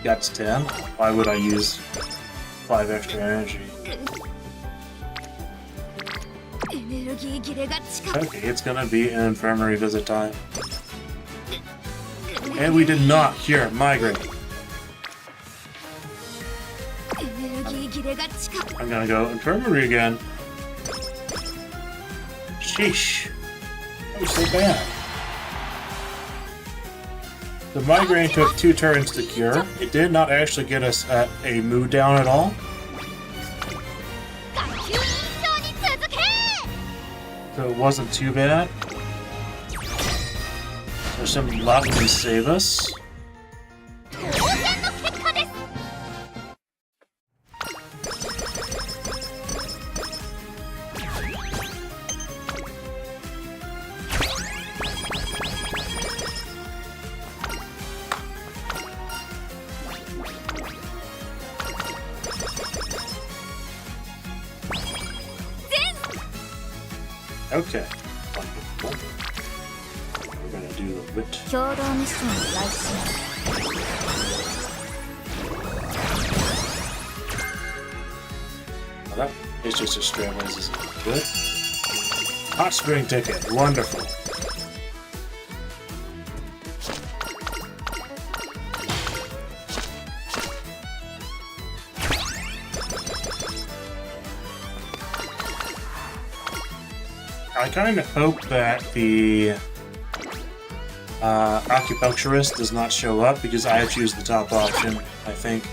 That's 10. Why would I use 5 extra energy? エネルギー切れが近く Okay, it's gonna be an infirmary visit time. And we did not cure migraine. エネルギー切れが近く I'm gonna go infirmary again. Sheesh. That was so bad. The migraine took 2 turns to cure. It did not actually get us a mood down at all. 学級委員長に続け So it wasn't too bad. So some luck can save us. 当然の結果です Okay. Wonderful. We're gonna do the wit. 共同ミッションを開始します Well, that is just a straight ways isn't good. Hot spring ticket. Wonderful. I kind of hope that the acupuncturist does not show up because I choose the top option, I think.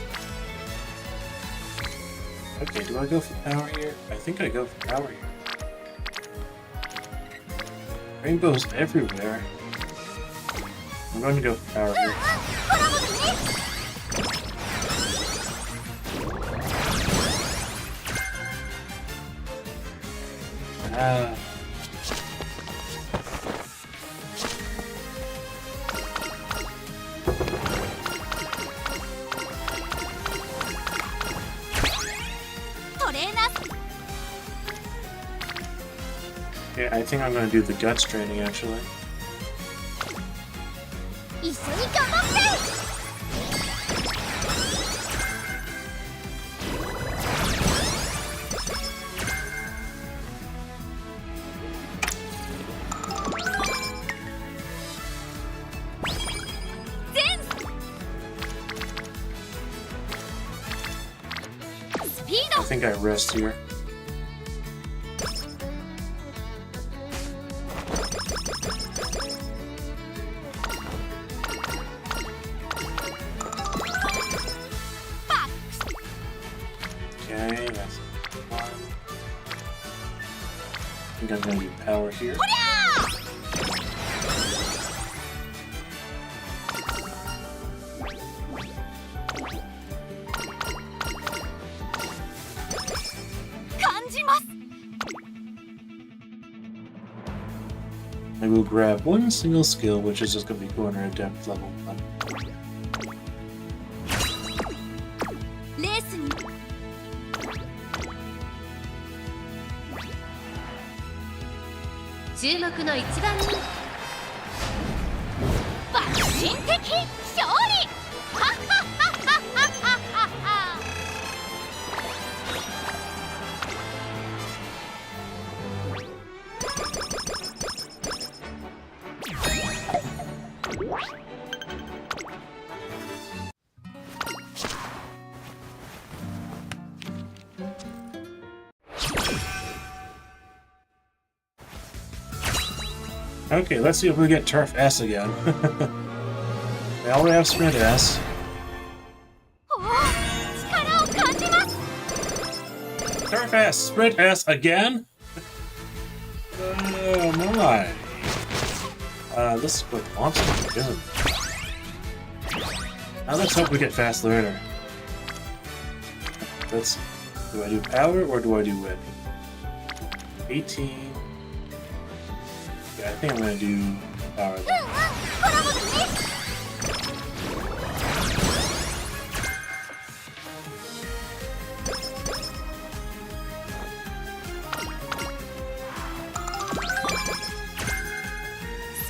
Okay, do I go for power here? I think I go for power here. Rainbows everywhere. I'm going to go for power here. コラボですね Ah. Okay, I think I'm going to do the guts training actually. 一緒に頑張って I think I rest here. Okay, that's one. I think I'm gonna do power here. I will grab one single skill, which is just going to be corner adept level 1. レースに注目の一番人爆心的勝利はっはっはっはっはっはっは Okay, Okay, let's see if we get Turf S again. They already have Sprint S. おお、力を感じます。 Turf S, Sprint S again? Oh my. Let's go with Monster again. Now let's hope we get Fast Learner. Let's. Do I do Power or do I do Wit? 18. Yeah, I think I'm gonna do Power. コラボですね。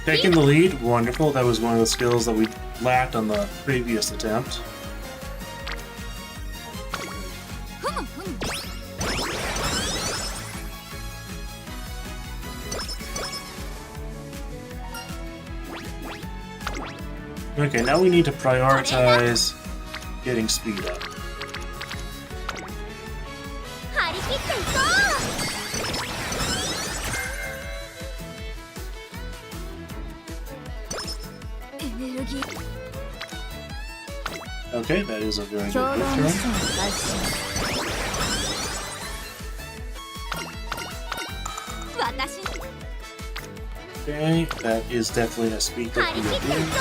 Taking the lead, wonderful. That was one of the skills that we lacked on the previous attempt. Okay, now we need to prioritize getting speed up. 張り切っていこう。エネルギー。 Okay, that is a very 共 good 同ミッ turn. ションを開始します。 私。 Okay, that is definitely a speed 張 that り we 切 are ってい doing. こ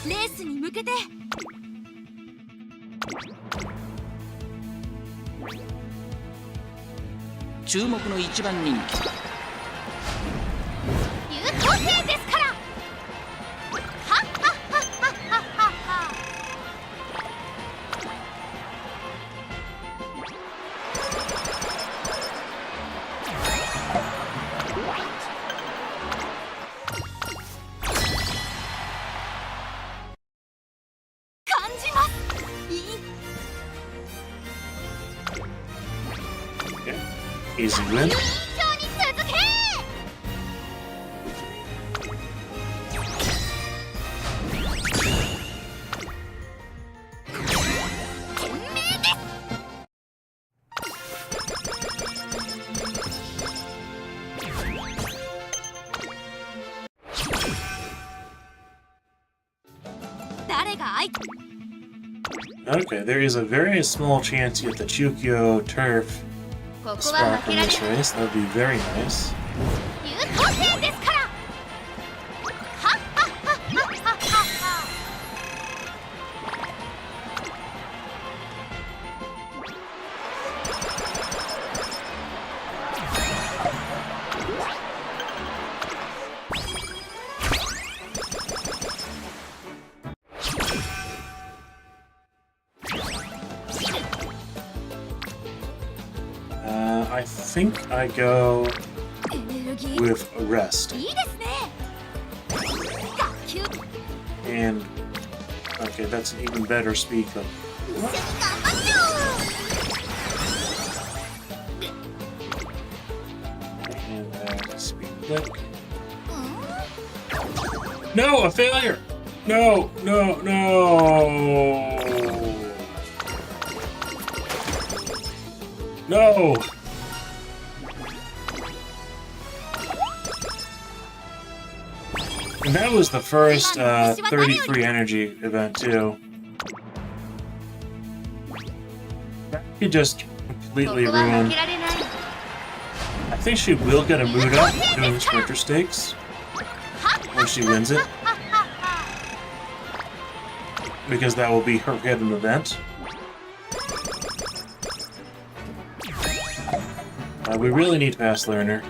う。レースに向けて。 注目の一番人気。 優等生ですから。はっはっはっはっはっはっは。 感じます。いい。 Okay. Easy win. 順調に続け。 誰が相手。 Okay, there is a very small chance you get the Chukyo Turf ここは spot 負け from られ this ない。 race. That would be very nice. 優等生ですから。はっはっはっはっはっは。 I think I go エネルギー。 with Arrest. いいですね。学級。 And okay, that's an even better speed than 一緒に頑張っちゃおう。 and speed click. No, a failure. No, no, no. No. And that was the first 33 energy event too. That could just こ completely こは負 ruin. けられない。 I think she will get a mood up doing the Sprinter Stakes when she wins it, because that will be her hidden event. We really need Fast Learner.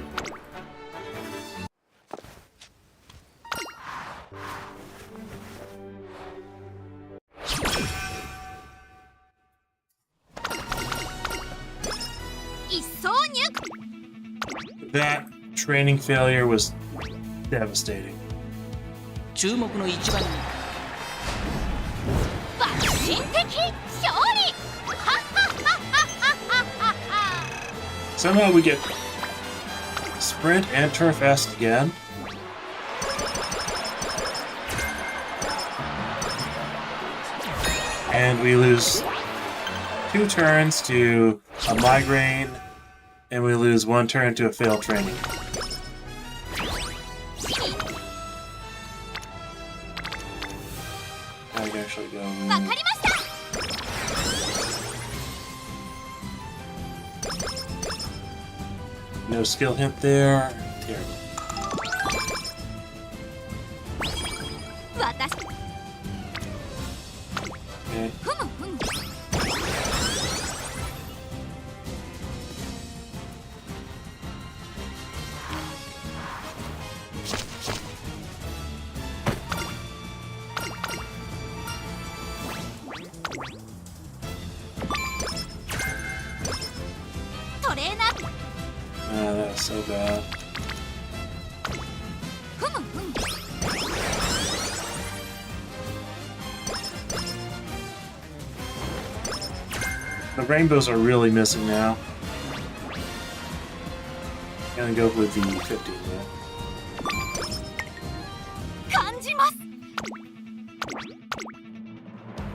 That training failure was devastating. 注目の一番人爆心的勝利。 Somehow we get Sprint and Turf S again. And we lose 2 turns to a migraine And we lose 1 turn to a failed training. I can actually go. わかりました。 No skill hint there. Terrible. 私 Okay. ふむふむ トレーナー That was so bad. ふむふむ The rainbows are really missing now. Gonna go with the 50 though. 感じます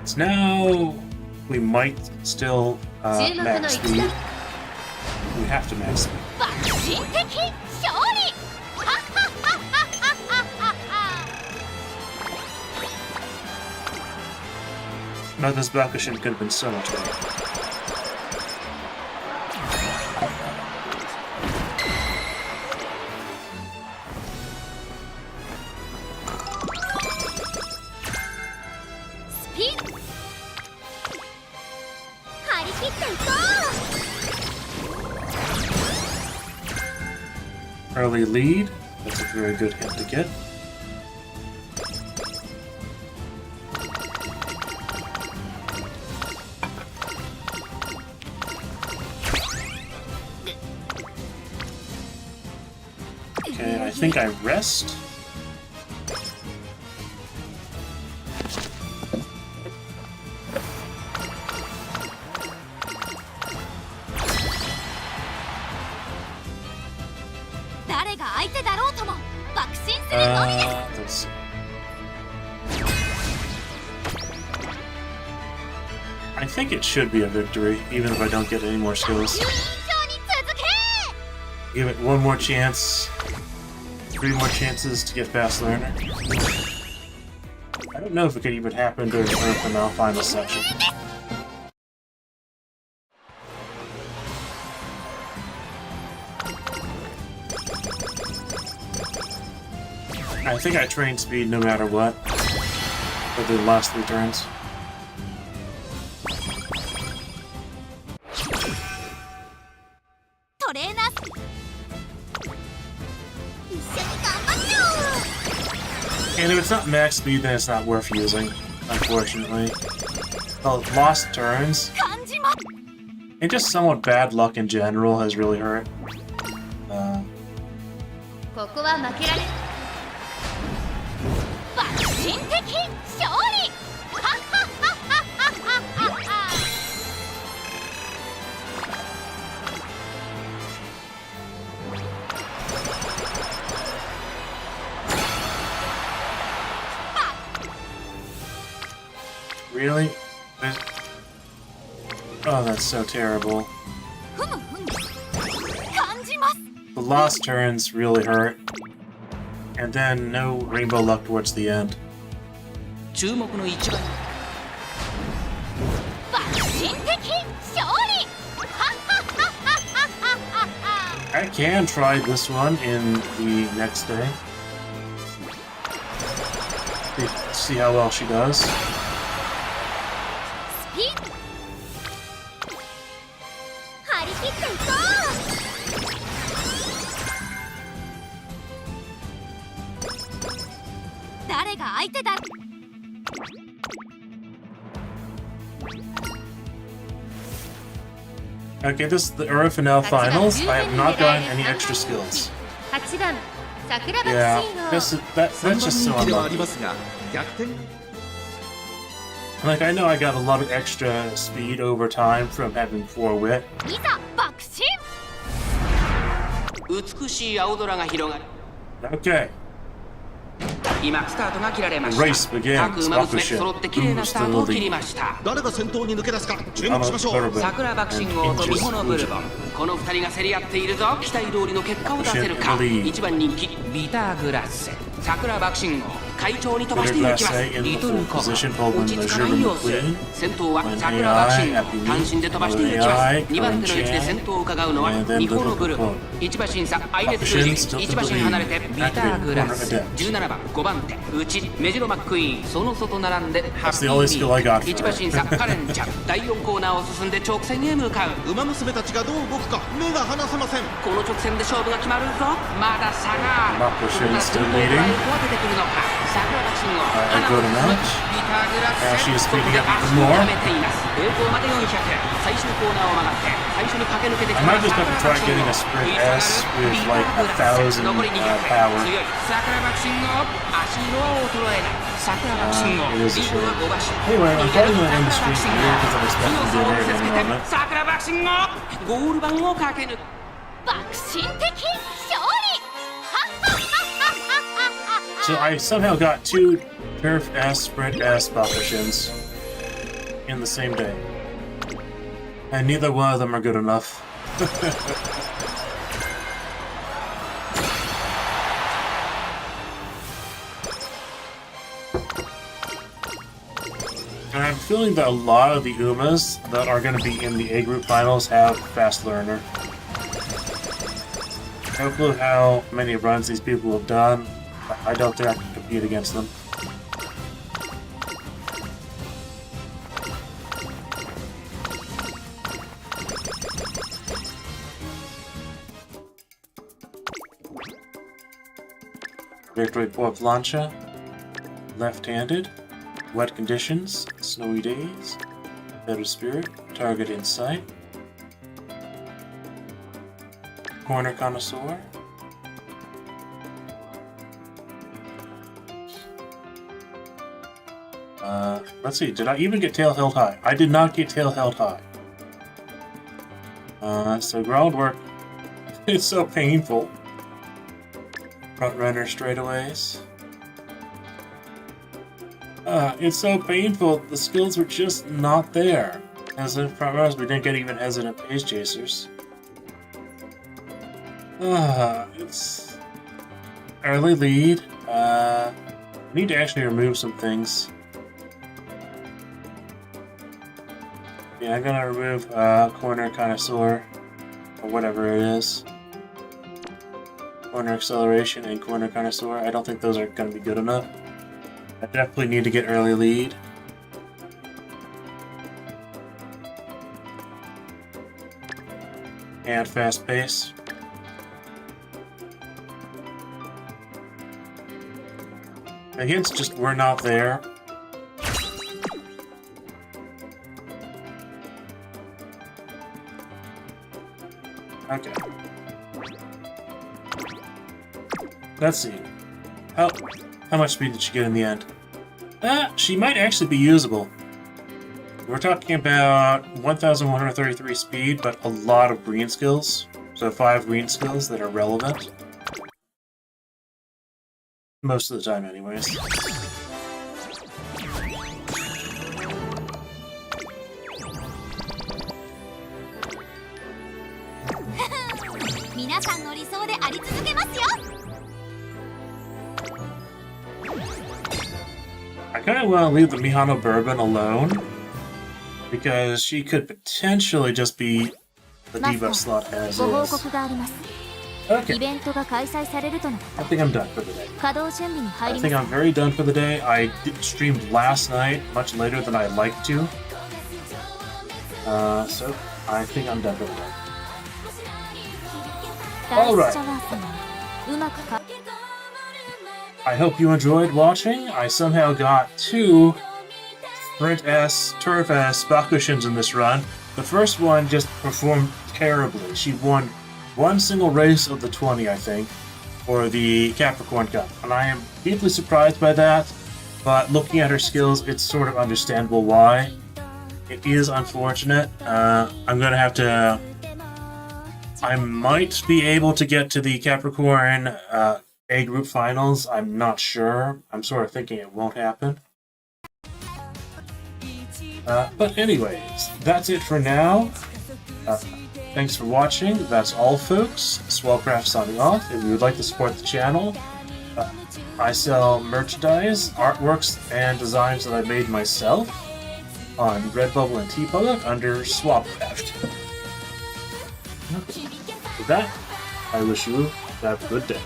So now we might still max speed. We have to max speed. 爆心的勝利 No, this Bakushin could have been so much better. Speed. 張り切っていこ Early lead. That's a very good hit to get. Okay, I think I rest. Let's see. I think it should be a victory, even if I don't get any more skills. Give it 1 more chance. 3 more chances to get fast learner. I don't know if it could even happen during the final final section. I think I trained speed no matter what for the last 3 turns. And if it's not max speed, then it's not worth using, unfortunately. Well, lost turns, and just somewhat bad luck in general has really hurt. ここは負けられ爆心的勝利 Really? Oh, that's so terrible. The lost turns really hurt. And then no rainbow luck towards the end. 注目の一番 I can try this one in the next day. See how well she does. Okay, this is the Final Finals. I have not gotten any extra skills. 8番桜爆 Yeah, 心王 that's just so unlucky. Like, I know I got a lot of extra speed over time from having 4 wit. いざ爆心 美しい青空が広がる Okay, 今スタートが切られま the した race begins. 各馬娘 Bakushin. 揃って綺麗なスタートを切りました誰が先頭に抜け出すか注目しましょう。桜爆心王とミホノブルボンこの2人が競り合っているぞ。期待通りの結果を出せるか。1番人気ビターグラッセ、桜爆心号快調に飛ばしていきます。リトルコブ、落ち着かない様子。先頭は桜爆心号、単身で飛ばしていきます。2番手の位置で先頭を伺うのはミホノブルボン。1馬身差アイネット数字、1馬身離れてビターグラッセ、17番5番手内メジロマックイーン、その外並んでハッピーミー、1馬身差カレンちゃん。第4コーナーを進んで直線へ向かう。馬娘たちがどう動くか目が離せません。この直線で勝負が決まるぞ。まだ差がある。Bakushin still ドライ leading. ブは出てくるのか。桜爆心号、 Good enough. ビターグラッセ、 She is ここ speeding で up 足 even を more. 止めています。栄光まで400。最終コーナーを曲がって最初に駆け抜けてき I た might just have to try getting a sprint S with like 1,000 残り200。 power. 強い桜爆心号、足色は衰えない。桜爆心号、 it is a リードは5馬身。 Anyway, I'm 逃げる probably going to end the 桜 stream 爆心 here 号、 because I'm 強 expecting さを dinner 見せ in つ a けて moment. 桜爆心号、ゴール板を駆け抜く。爆心的勝利。 So I somehow got 2 Turf S, Sprint S Bakushins in the same day. And neither one of them are good enough. And I'm feeling that a lot of the Umas that are going to be in the A group finals have Fast Learner. No clue how many runs these people have done. I don't think I can compete against them. Victory for Plancha. Left-handed. Wet conditions. Snowy days. Better spirit. Target in sight. Corner connoisseur. Let's see, did I even get tail held high? I did not get tail held high. So groundwork. It's so painful. Front runner straightaways. It's so painful. The skills were just not there. As in front runners, we didn't get even hesitant pace chasers. It's early lead. Need to actually remove some things. Yeah, I'm gonna remove corner connoisseur, or whatever it is. Corner acceleration and corner connoisseur. I don't think those are gonna be good enough. I definitely need to get early lead. And fast pace. The hints just were not there. Okay. Let's see. How much speed did she get in the end? She might actually be usable. We're talking about 1,133 speed, but a lot of green skills. So 5 green skills that are relevant. Most of the time, anyways. 皆さんの理想であり続けますよ。 I kind of want to leave the Mihono Bourbon alone because she could potentially just be the debuff slot as ご報 is. 告があります。 Okay, イベントが開催されるとのこ I think I'm done for the day. と。稼働準備に入 I りま think す。 I'm very done for the day. I streamed last night, much later than I'd like to. So I think I'm done for the day. ダン Alright. スシャワーさんうまくか I hope you enjoyed watching. I somehow got 2 Sprint S, Turf S, Bakushins in this run. The first one just performed terribly. She won one single race of the 20, I think, for the Capricorn Cup. And I am deeply surprised by that, but looking at her skills, it's sort of understandable why. It is unfortunate. I'm going to have to... I might be able to get to the Capricorn A group finals. I'm not sure. I'm sort of thinking it won't happen. But anyways, that's it for now. thanks for watching. That's all, folks. Swabcraft signing off. If you would like to support the channel, I sell merchandise, artworks, and designs that I made myself on Redbubble and TeePublic under Swabcraft. With that, I wish you have a good day.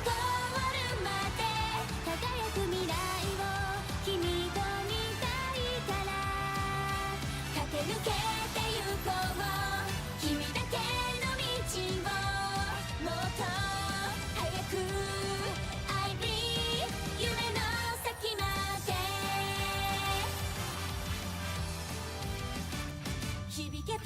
Take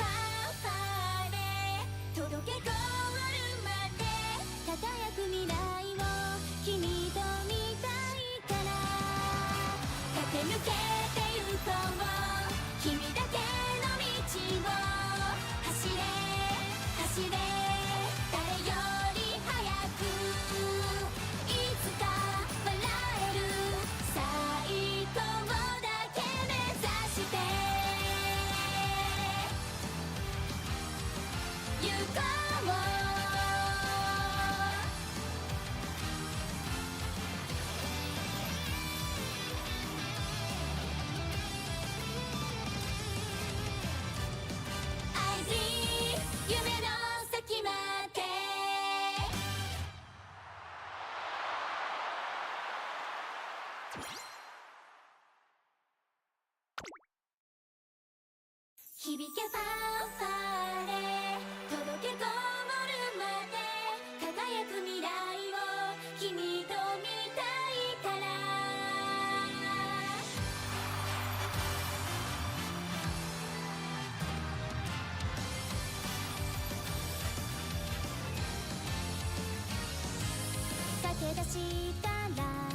出したら